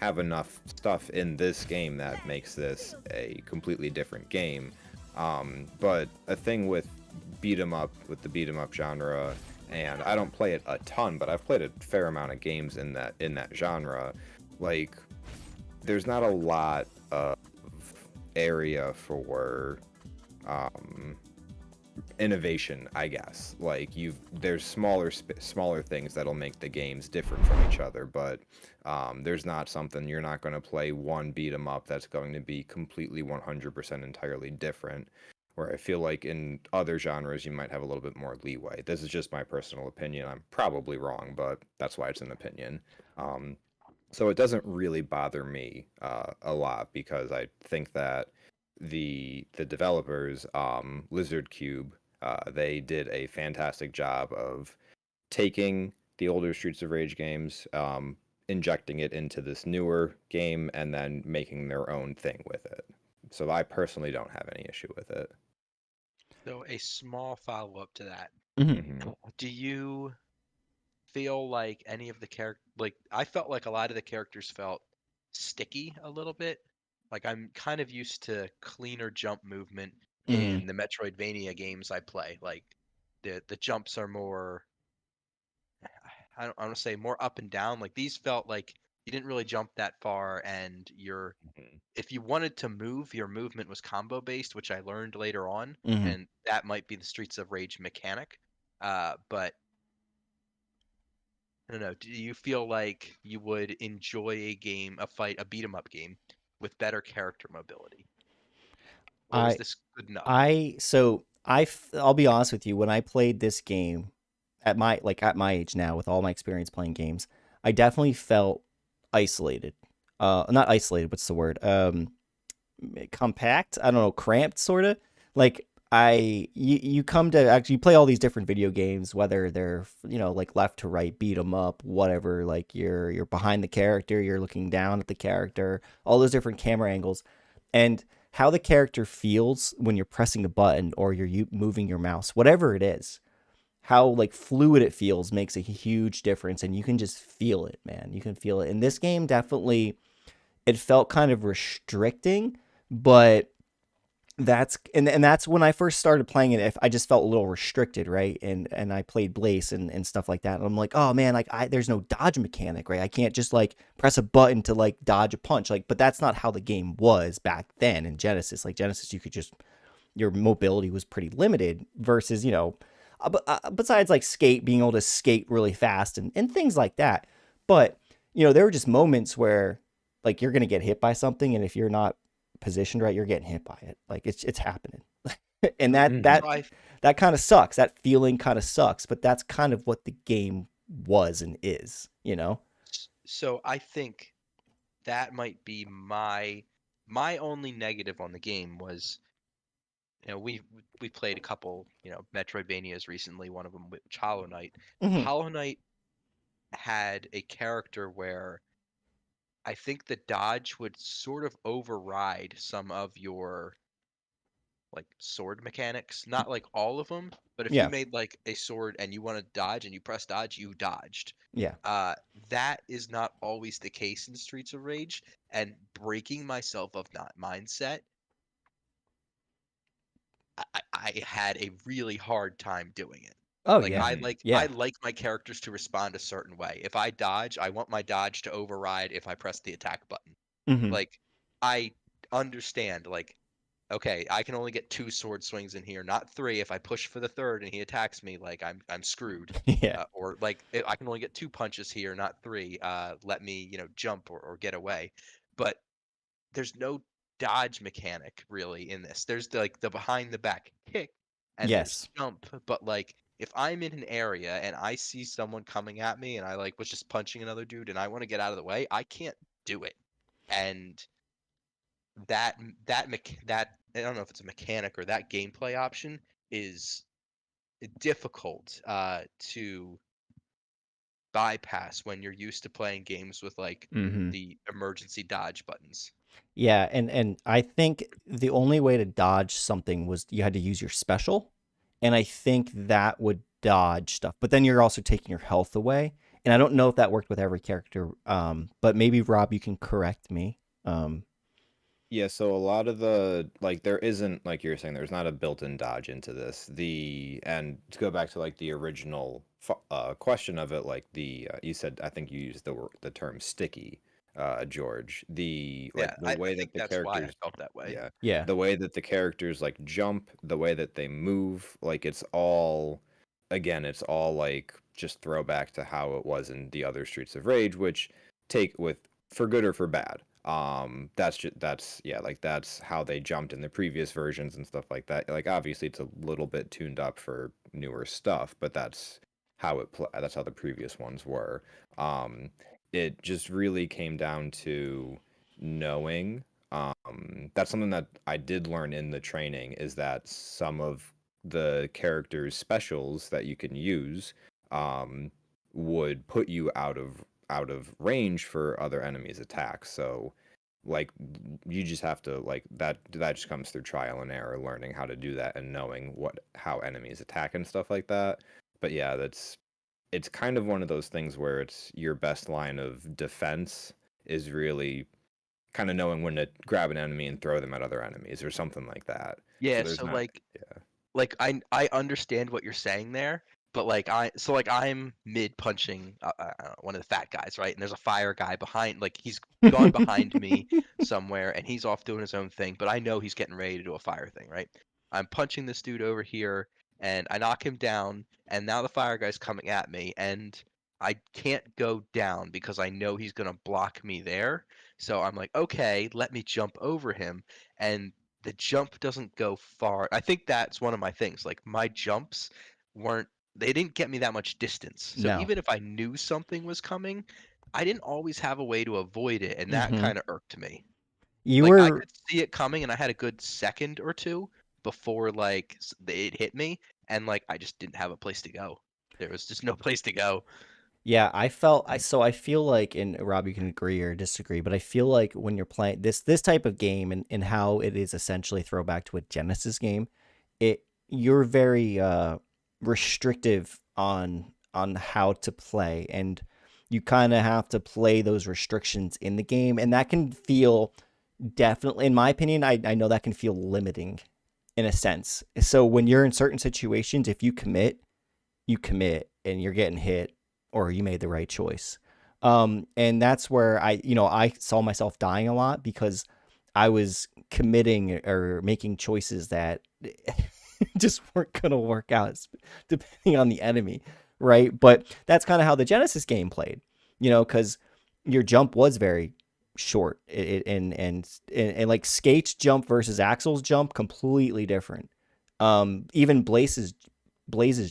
have enough stuff in this game that makes this a completely different game. But a thing with the beat 'em up genre, and I don't play it a ton, but I've played a fair amount of games in that genre. Like, there's not a lot of area for um, innovation, I guess. Like there's smaller things that'll make the games different from each other, but there's not something you're not going to play one beat 'em up that's going to be completely 100% entirely different. Where I feel like in other genres you might have a little bit more leeway. This is just my personal opinion. I'm probably wrong, but that's why it's an opinion. Um, so it doesn't really bother me a lot because I think that the developers, Lizard Cube, they did a fantastic job of taking the older Streets of Rage games, injecting it into this newer game, and then making their own thing with it. So I personally don't have any issue with it. So a small follow-up to that. Hmm. Hmm. Do you feel like any of the like I felt like a lot of the characters felt sticky a little bit. Like I'm kind of used to cleaner jump movement Hmm. in the Metroidvania games I play. Like the jumps are more I don't want to say more up and down. Like these felt like you didn't really jump that far and your Hmm. if you wanted to move, your movement was combo based, which I learned later on, Hmm. and that might be the Streets of Rage mechanic. But I don't know. Do you feel like you would enjoy a game, a fight, a beat 'em up game with better character mobility, or was I this good enough? I'll be honest with you, when I played this game at my age now with all my experience playing games, I definitely felt isolated. Not isolated, what's the word? Compact, I don't know, cramped sort of. Like you come to actually play all these different video games, whether they're like left to right, beat 'em up, whatever. Like you're behind the character, you're looking down at the character, all those different camera angles, and how the character feels when you're pressing a button or you're moving your mouse, whatever it is. How like fluid it feels makes a huge difference, and you can just feel it, man. You can feel it. In this game, definitely, it felt kind of restricting, but and that's when I first started playing it. If I just felt a little restricted, right? And I played Blaze and stuff like that. And I'm like, oh man, like there's no dodge mechanic, right? I can't just like press a button to like dodge a punch, like. But that's not how the game was back then in Genesis. Like Genesis, you could just your mobility was pretty limited versus besides like skate being able to skate really fast and things like that. But there were just moments where like you're gonna get hit by something, and if you're not positioned right, you're getting hit by it. Like it's happening. And that Mhm. that So I that kind of sucks. That feeling kind of sucks, but that's kind of what the game was and is. so I think that might be my only negative on the game was, we played a couple, Metroidvanias recently, one of them with Hollow Knight. Hmm. Hollow Knight had a character where I think the dodge would sort of override some of your like sword mechanics. Not like all of them, but if you Yeah. made like a sword and you want to dodge and you press dodge, you dodged. Yeah. Uh, that is not always the case in Streets of Rage, and breaking myself of that mindset, I had a really hard time doing it. Oh Like yeah. I Mhm. like I Yeah. like my characters to respond a certain way. If I dodge, I want my dodge to override if I press the attack button. Hmm. Like I understand, like, okay, I can only get two sword swings in here, not three. If I push for the third and he attacks me, like I'm screwed. Yeah. Or like I can only get two punches here, not three. Let me, jump or get away. But there's no dodge mechanic really in this. There's like the behind the back kick and there's Yes. jump, but like if I'm in an area and I see someone coming at me and I like was just punching another dude and I want to get out of the way, I can't do it. And that I don't know if it's a mechanic or that gameplay option is difficult to bypass when you're used to playing games with like Hmm. the emergency dodge buttons. Yeah, and I think the only way to dodge something was you had to use your special, and I think that would dodge stuff. But then you're also taking your health away, and I don't know if that worked with every character. But maybe Rob, you can correct me. Yeah, so a lot of the like there isn't like you're saying there's not a built-in dodge into this. And to go back to like the original question of it, like you said I think you used the term sticky, George. Yeah, The I way think that the that's why I characters felt that way. yeah, Yeah. the way that the characters like jump, the way that they move, like it's all again, it's all like just throwback to how it was in the other Streets of Rage, which take with for good or for bad. That's yeah, like that's how they jumped in the previous versions and stuff like that. Like obviously it's a little bit tuned up for newer stuff, but that's how the previous ones were. Um, it just really came down to knowing. That's something that I did learn in the training is that some of the characters' specials that you can use um, would put you out of range for other enemies' attacks. So like you just have to like that just comes through trial and error, learning how to do that and knowing how enemies attack and stuff like that. But yeah, it's kind of one of those things where it's your best line of defense is really kind of knowing when to grab an enemy and throw them at other enemies or something like that. So Yeah, there's so not yeah. like I understand what you're saying there, but like I'm mid punching I don't know, one of the fat guys, right? And there's a fire guy behind, like he's gone behind me somewhere and he's off doing his own thing, but I know he's getting ready to do a fire thing, right? I'm punching this dude over here and I knock him down and now the fire guy's coming at me and I can't go down because I know he's gonna block me there. So I'm like, okay, let me jump over him. And the jump doesn't go far. I think that's one of my things. Like my jumps weren't they didn't get me that much distance. So No. even if I knew something was coming, I didn't always have a way to avoid it, and that Hmm. kind of irked me. You Like I were could see it coming, and I had a good second or two before like it hit me, and like I just didn't have a place to go. There was just no place to go. Yeah, I feel like, and Rob, you can agree or disagree, but I feel like when you're playing this type of game and how it is essentially throwback to a Genesis game, you're very restrictive on how to play, and you kind of have to play those restrictions in the game, and that can feel, definitely, in my opinion, I know that can feel limiting in a sense. So when you're in certain situations, if you commit and you're getting hit, or you made the right choice. And that's where I saw myself dying a lot because I was committing or making choices that just weren't going to work out depending on the enemy. Right. But that's kind of how the Genesis game played, because your jump was very short, and like Skate's jump versus Axel's jump, completely different. Even Blaze's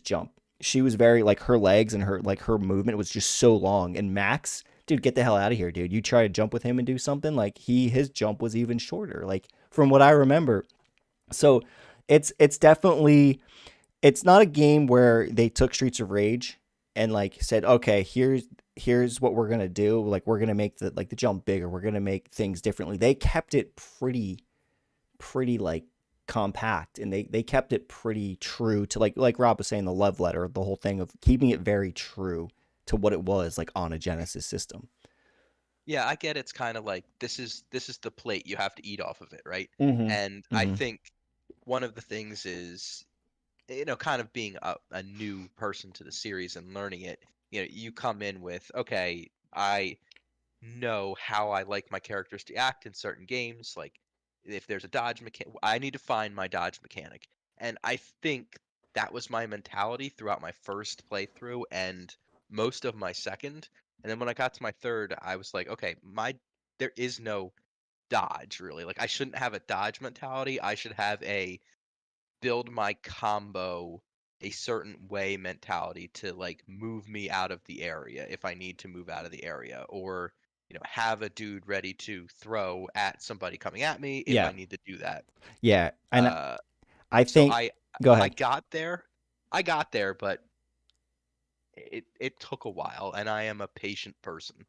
jump, she was very, like, her legs and her movement was just so long. And Max, dude, get the hell out of here, dude. You try to jump with him and do something, like, his jump was even shorter, like, from what I remember. So it's definitely, it's not a game where they took Streets of Rage and, like, said, okay, here's what we're gonna do. Like, we're gonna make the jump bigger. We're gonna make things differently. They kept it pretty like compact, and they kept it pretty true to, like Rob was saying, the love letter, the whole thing of keeping it very true to what it was like on a Genesis system. Yeah, I get it's kind of like this is the plate you have to eat off of it, right? Mm-hmm. And I Mm-hmm. think one of the things is, kind of being a new person to the series and learning it. You come in with, okay, I know how I like my characters to act in certain games. Like if there's a dodge mechanic, I need to find my dodge mechanic. And I think that was my mentality throughout my first playthrough and most of my second. And then when I got to my third, I was like, okay, there is no dodge really. Like I shouldn't have a dodge mentality. I should have a build my combo a certain way mentality to like move me out of the area if I need to move out of the area, or have a dude ready to throw at somebody coming at me if Yeah. I need to do that. Yeah. And Uh, I so think, I go I ahead. got there, I got there, but it took a while, and I am a patient person.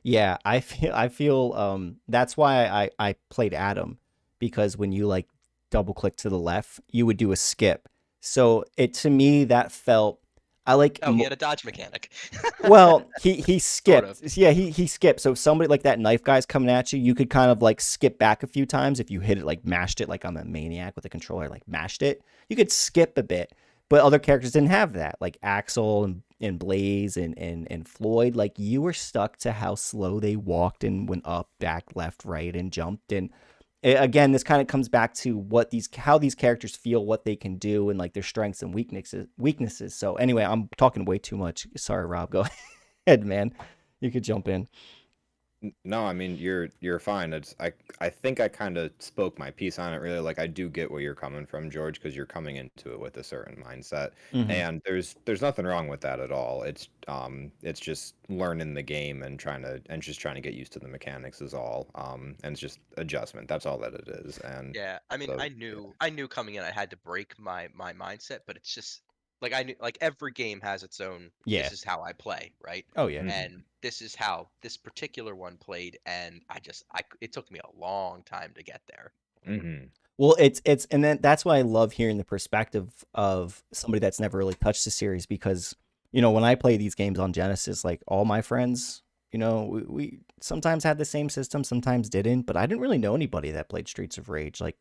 Yeah, I feel that's why I played Adam, because when you, like, double click to the left, you would do a skip. So it, to me, that felt, I like, Oh, he had a dodge mechanic. well, he Sort of. skipped. Yeah, he skipped. So if somebody like that knife guy's coming at you, you could kind of, like, skip back a few times if you hit it, like, mashed it, like I'm a maniac with the controller, like, mashed it. You could skip a bit, but other characters didn't have that, like Axel and Blaze and Floyd. Like, you were stuck to how slow they walked and went up, back, left, right, and jumped. And again, this kind of comes back to how these characters feel, what they can do, and, like, their strengths and weaknesses. So anyway, I'm talking way too much. Sorry, Rob. Go ahead, man. You could jump in. No, I mean you're fine. I think I kind of spoke my piece on it really. Like I do get where you're coming from, George, because you're coming into it with a certain mindset, Hmm. and there's nothing wrong with that at all. It's just learning the game and just trying to get used to the mechanics is all. And it's just adjustment. That's all that it is. And Yeah, I mean, so I knew coming in I had to break my mindset, but it's just like I knew like every game has its own. Yeah. This is how I play, right? Oh yeah. mhm, And this is how this particular one played, and it took me a long time to get there. mhm, Well, and then that's why I love hearing the perspective of somebody that's never really touched the series, because when I play these games on Genesis, like, all my friends, we sometimes had the same system, sometimes didn't, but I didn't really know anybody that played Streets of Rage. Like,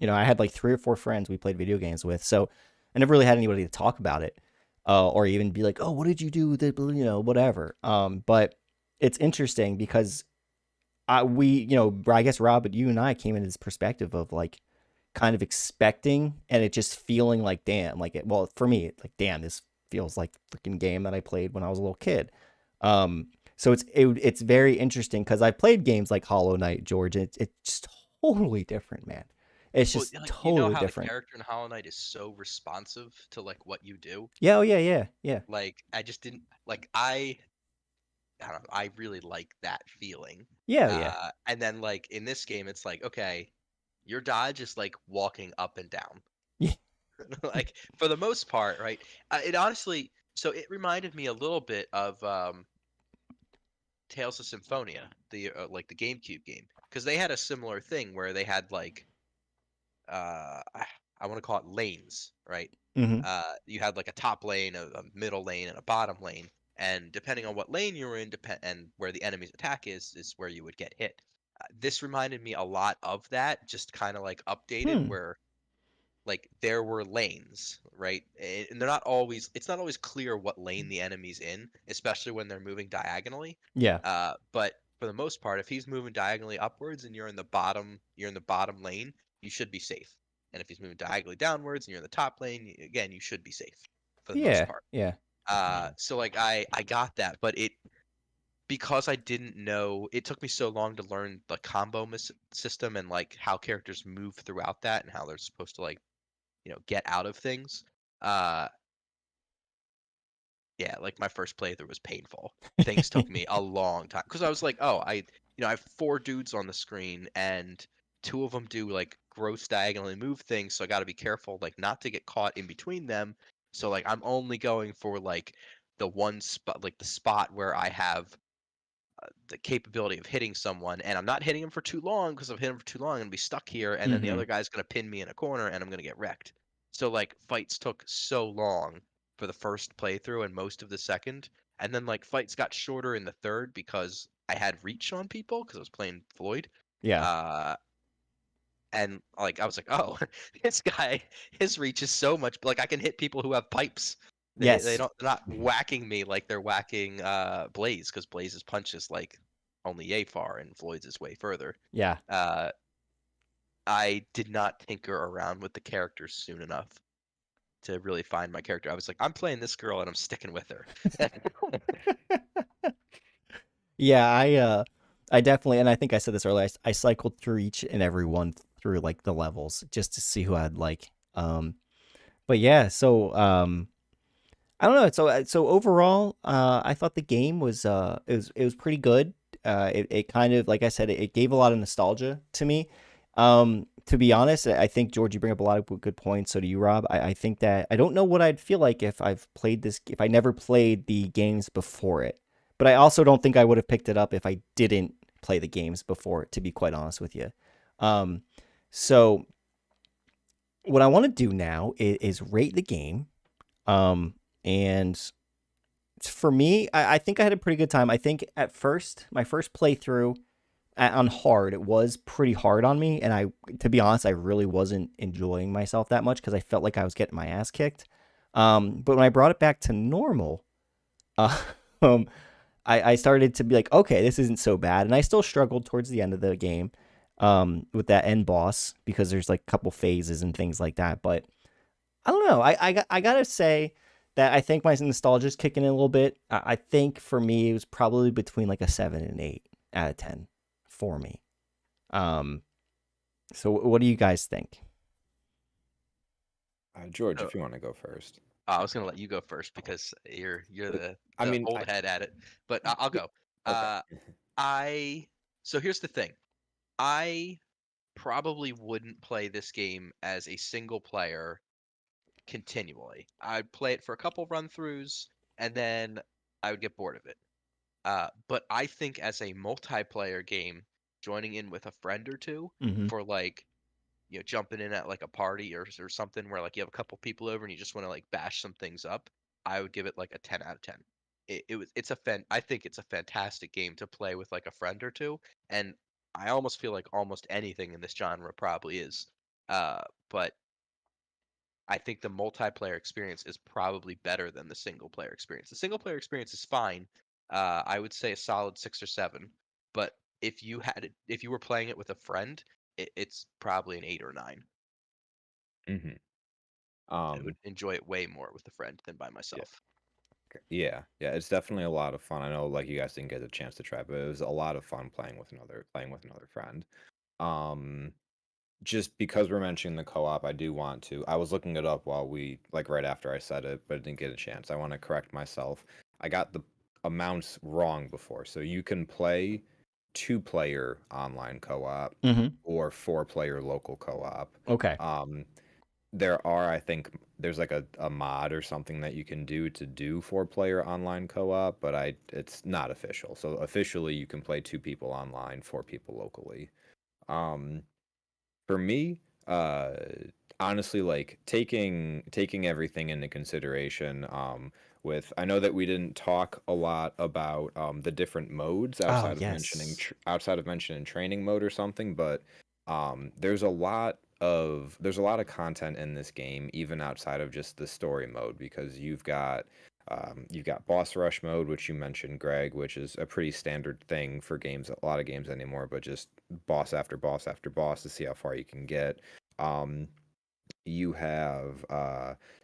I had like 3 or 4 friends we played video games with, so I never really had anybody to talk about it, or even be like, "Oh, what did you do with it?" Whatever. But it's interesting because I guess Rob, but you and I came into this perspective of, like, kind of expecting, and it just feeling like, damn, like, well, for me, like, damn, this feels like the freaking game that I played when I was a little kid. So it's very interesting because I've played games like Hollow Knight, George. It's just totally different, man. It's Well, just like you know totally how the different. character in Hollow Knight is so responsive to like what you do. Yeah, oh yeah, yeah, yeah, Like I just didn't like I don't know, I really like that feeling. yeah, yeah. And then like in this game, it's like okay, your dodge is like walking up and down. Yeah. Like for the most part, right? It honestly, so it reminded me a little bit of Tales of Symphonia, the like the GameCube game, because they had a similar thing where they had like I want to call it lanes, right? Mm-hmm. You had like a top lane, a middle lane, and a bottom lane, and depending on what lane you were in, and where the enemy's attack is where you would get hit. This reminded me a lot of that, just kind of like updated, Hmm. where like there were lanes, right? And they're not always it's not always clear what lane the enemy's in, especially when they're moving diagonally. Yeah. But for the most part, if he's moving diagonally upwards and you're in the bottom lane, you should be safe. And if he's moving diagonally downwards and you're in the top lane, again, you should be safe for the most Yeah. part. Yeah. So like I got that, but it because I didn't know, it took me so long to learn the combo system and like how characters move throughout that and how they're supposed to like get out of things. Uh, yeah, like my first playthrough was painful. Things took me a long time because I was like, oh, I have four dudes on the screen and two of them do like gross diagonally move things, so I got to be careful like not to get caught in between them. So like I'm only going for like the one spot, like the spot where I have the capability of hitting someone, and I'm not hitting him for too long because if I hit him for too long, I'm gonna be stuck here, and then the Mm-hmm. other guy's gonna pin me in a corner, and I'm gonna get wrecked. So like fights took so long for the first playthrough and most of the second, and then like fights got shorter in the third because I had reach on people because I was playing Floyd. Yeah. Uh, and like I was like, oh, this guy, his reach is so much like I can hit people who have pipes. They Yes. don't they're not whacking me like they're whacking Blaze because Blaze's punch is like only yay far and Floyd's is way further. Yeah. Uh, I did not tinker around with the characters soon enough to really find my character. I was like, I'm playing this girl and I'm sticking with her. Yeah, I definitely, and I think I said this earlier. I cycled through each and every one through like the levels just to see who I'd like. But yeah, so I don't know. So overall, I thought the game was it was pretty good. It kind of, like I said, it gave a lot of nostalgia to me. To be honest, I think George, you bring up a lot of good points. So do you, Rob. I think that I don't know what I'd feel like if I never played the games before it. But I also don't think I would have picked it up if I didn't play the games before it, to be quite honest with you. Um, so what I want to do now is rate the game. And for me, I think I had a pretty good time. I think at first, my first playthrough on hard, it was pretty hard on me, and to be honest, I really wasn't enjoying myself that much because I felt like I was getting my ass kicked. But when I brought it back to normal, uh, um, I started to be like, okay, this isn't so bad, and I still struggled towards the end of the game, with that end boss because there's like a couple phases and things like that. But I don't know. I gotta say that I think my nostalgia is kicking in a little bit. I think for me it was probably between like a 7 and 8 out of 10 for me. Um, so what do you guys think? George, So if you want to go first. I was gonna let you go first because you're Uh, the I the mean, old head at it, but I'll yeah, go. okay. Uh, I so here's the thing. I probably wouldn't play this game as a single player continually. I'd play it for a couple run throughs and then I would get bored of it. But I think as a multiplayer game, joining in with a friend or two Mm-hmm. for like jumping in at like a party or something where like you have a couple people over and you just want to like bash some things up, I would give it like a 10 out of 10. It's a I think it's a fantastic game to play with like a friend or two, and I almost feel like almost anything in this genre probably is. But I think the multiplayer experience is probably better than the single player experience. The single player experience is fine. I would say a solid 6 or 7. But if you were playing it with a friend, it's probably an 8 or 9. Hmm. I would Um, enjoy it way more with a friend than by yeah, myself. yeah, yeah. It's definitely a lot of fun. I know, like you guys didn't get a chance to try, but it was a lot of fun playing with another friend. Um, just because we're mentioning the co-op, I do want to. I was looking it up while we like right after I said it, but I didn't get a chance. I want to correct myself. I got the amounts wrong before. So you can play two-player online co-op Mm-hmm. or four-player local co-op. Okay. Um, there are, I think, there's like a mod or something that you can do four-player online co-op, but it's not official. So officially, you can play two people online, four people locally. Um, for me, honestly, like taking everything into consideration, with I know that we didn't talk a lot about the different modes Oh, yes. outside of mentioning training mode or something, but there's a lot of content in this game, even outside of just the story mode, because you've got boss rush mode, which you mentioned, Greg, which is a pretty standard thing for games, a lot of games anymore, but just boss after boss after boss to see how far you can get. Um, you have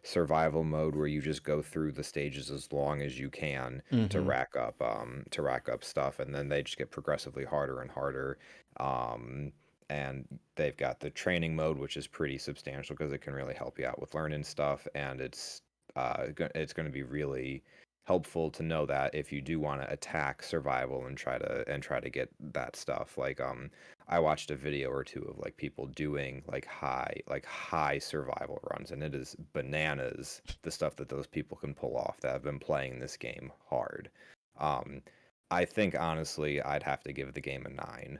survival mode where you just go through the stages as long as you can Mm-hmm. to rack up stuff, and then they just get progressively harder and harder. Um, and they've got the training mode, which is pretty substantial because it can really help you out with learning stuff, and it's going to be really helpful to know that if you do want to attack survival and try to get that stuff. Like I watched a video or two of like people doing like high survival runs, and it is bananas the stuff that those people can pull off that have been playing this game hard. Um, I think honestly, I'd have to give the game a 9.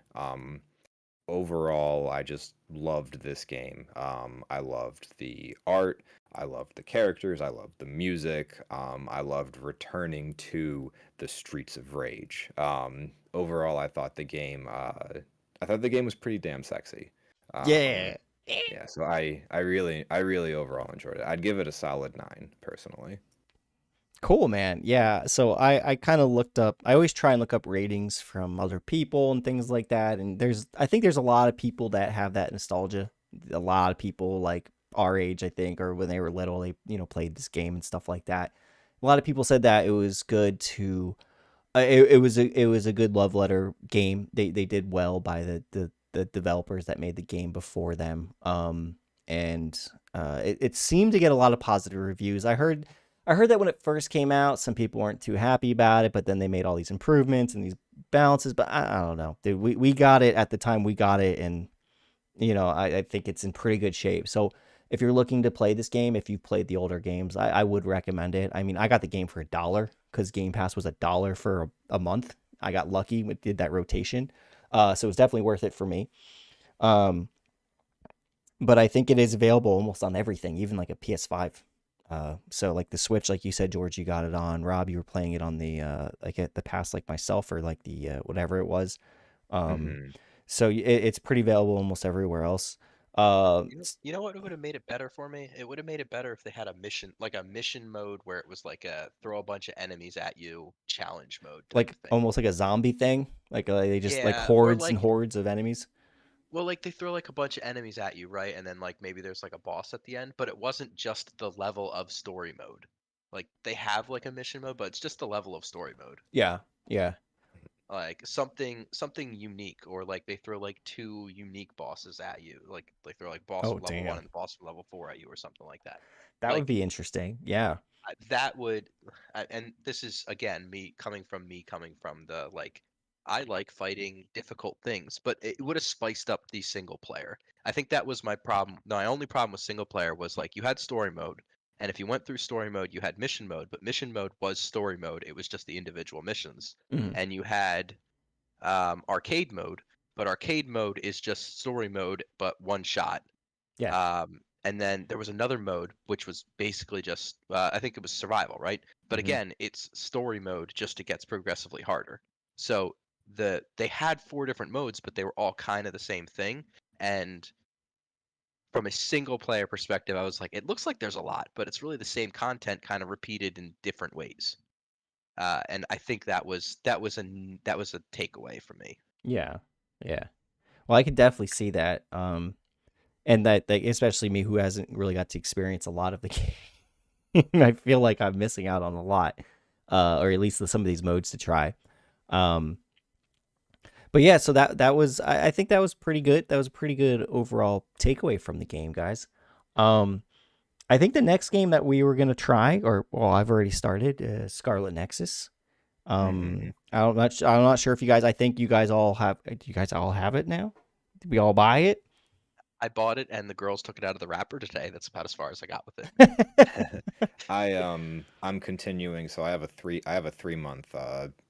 Overall, I just loved this game. I loved the art, I loved the characters, I loved the music. I loved returning to the Streets of Rage. Overall, I thought the game was pretty damn sexy. Um, Yeah. yeah, so I really overall enjoyed it. I'd give it a solid 9 personally. Cool, man. Yeah. So I kind of looked up. I always try and look up ratings from other people and things like that. And I think there's a lot of people that have that nostalgia. A lot of people like our age, I think, or when they were little, they played this game and stuff like that. A lot of people said that it was good to. It was a good love letter game. They did well by the developers that made the game before them. And it seemed to get a lot of positive reviews. I heard that when it first came out, some people weren't too happy about it, but then they made all these improvements and these balances. But I don't know, dude. We got it at the time we got it, and I think it's in pretty good shape. So if you're looking to play this game, if you've played the older games, I would recommend it. I mean, I got the game for $1 because Game Pass was $1 for a month. I got lucky with did that rotation, so it was definitely worth it for me. Um, but I think it is available almost on everything, even like a PS5. So like the Switch, like you said, George, you got it on. Rob, you were playing it on the like at the past, like myself, or like the whatever it was. Um, Hmm. so it's pretty available almost everywhere else. Uh, You know what would have made it better for me? It would have made it better if they had a mission, like a mission mode where it was like a throw a bunch of enemies at you challenge mode type like of thing. almost like a zombie thing. Like they just like Yeah, or hordes and like, hordes of enemies. well, like they throw like a bunch of enemies at you, right? And then like maybe there's like a boss at the end, but it wasn't just the level of story mode. Like they have like a mission mode, but it's just the level of story mode. Yeah, yeah. Like something unique, or like they throw like two unique bosses at you. Like they throw like boss Oh of level 1 damn, and boss of level 4 at you or something like that. that would Like be interesting. Yeah. that would and this is again me coming from the like I like fighting difficult things, but it would have spiced up the single player. I think that was my problem. My only problem with single player was like you had story mode, and if you went through story mode you had mission mode, but mission mode was story mode, it was just the individual missions. Mhm. And you had arcade mode, but arcade mode is just story mode but one shot. Yeah. And then there was another mode which was basically just I think it was survival, right? But Hmm. again, it's story mode, just it gets progressively harder. So they had four different modes, but they were all kind of the same thing. And from a single player perspective, I was like, it looks like there's a lot, but it's really the same content kind of repeated in different ways. And I think that was a takeaway for me. Yeah. Yeah. Well, I could definitely see that. and that especially me who hasn't really got to experience a lot of the game, I feel like I'm missing out on a lot, or at least some of these modes to try. Um, but yeah, so that was I think that was pretty good. That was a pretty good overall takeaway from the game, guys. Um, I think the next game that we were gonna try, or well, I've already started, Scarlet Nexus. Hmm. I'm not sure if you guys. I think you guys all have. Do you guys all have it now? Did we all buy it? I bought it and the girls took it out of the wrapper today. That's about as far as I got with it. I'm continuing, so I have a 3 month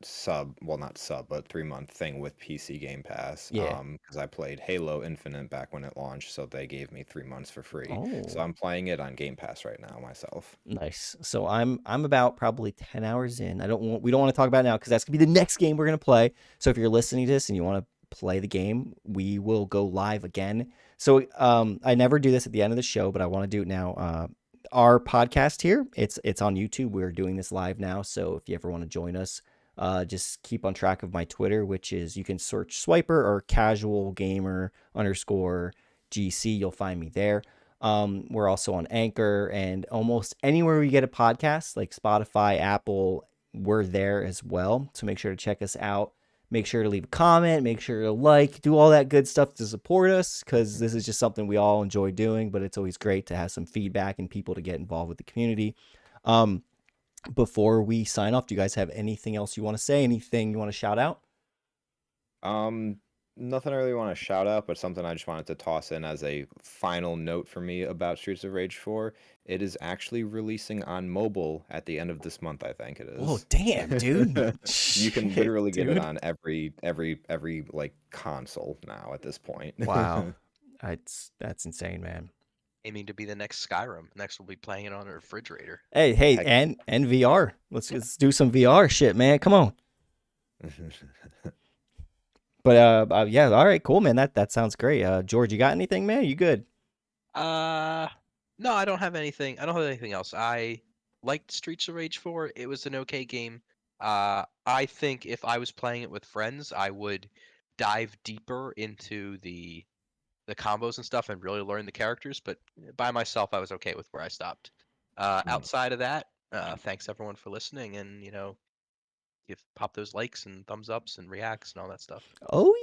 sub, well not sub, but 3 month thing with PC Game Pass. Yeah. Because I played Halo Infinite back when it launched, so they gave me 3 months for free. So Oh, I'm playing it on Game Pass right now myself. nice. So I'm about probably 10 hours in. We don't want to talk about it now because that's gonna be the next game we're gonna play. So if you're listening to this and you want to play the game, we will go live again. So I never do this at the end of the show, but I want to do it now. Our podcast here, it's on YouTube. We're doing this live now. So if you ever want to join us, just keep on track of my Twitter, which is you can search Swiper or Casual Gamer underscore GC. You'll find me there. We're also on Anchor and almost anywhere we get a podcast, like Spotify, Apple, we're there as well. So make sure to check us out. Make sure to leave a comment. Make sure to like, do all that good stuff to support us because this is just something we all enjoy doing. But it's always great to have some feedback and people to get involved with the community. Um, before we sign off, do you guys have anything else you want to say? Anything you want to shout out? Um, Nothing I really want to shout out, but something I just wanted to toss in as a final note for me about Streets of Rage 4. It is actually releasing on mobile at the end of this month, I think it Oh, is. damn, dude. You can Shit, literally get it dude. on every like console now at this point. Wow. That's insane, man. Aiming to be the next Skyrim. Next we'll be playing it on a refrigerator. Hey, Heck. and VR. Let's do some VR shit, man. Come on. But yeah, all right, cool, man. That sounds great. George, you got anything, man? You good? Uh, no, I don't have anything. I don't have anything else. I liked Streets of Rage 4. It was an okay game. I think if I was playing it with friends, I would dive deeper into the combos and stuff and really learn the characters. But by myself, I was okay with where I stopped. Outside of that, thanks everyone for listening, and give pop those likes and thumbs ups and reacts and all that stuff. Oh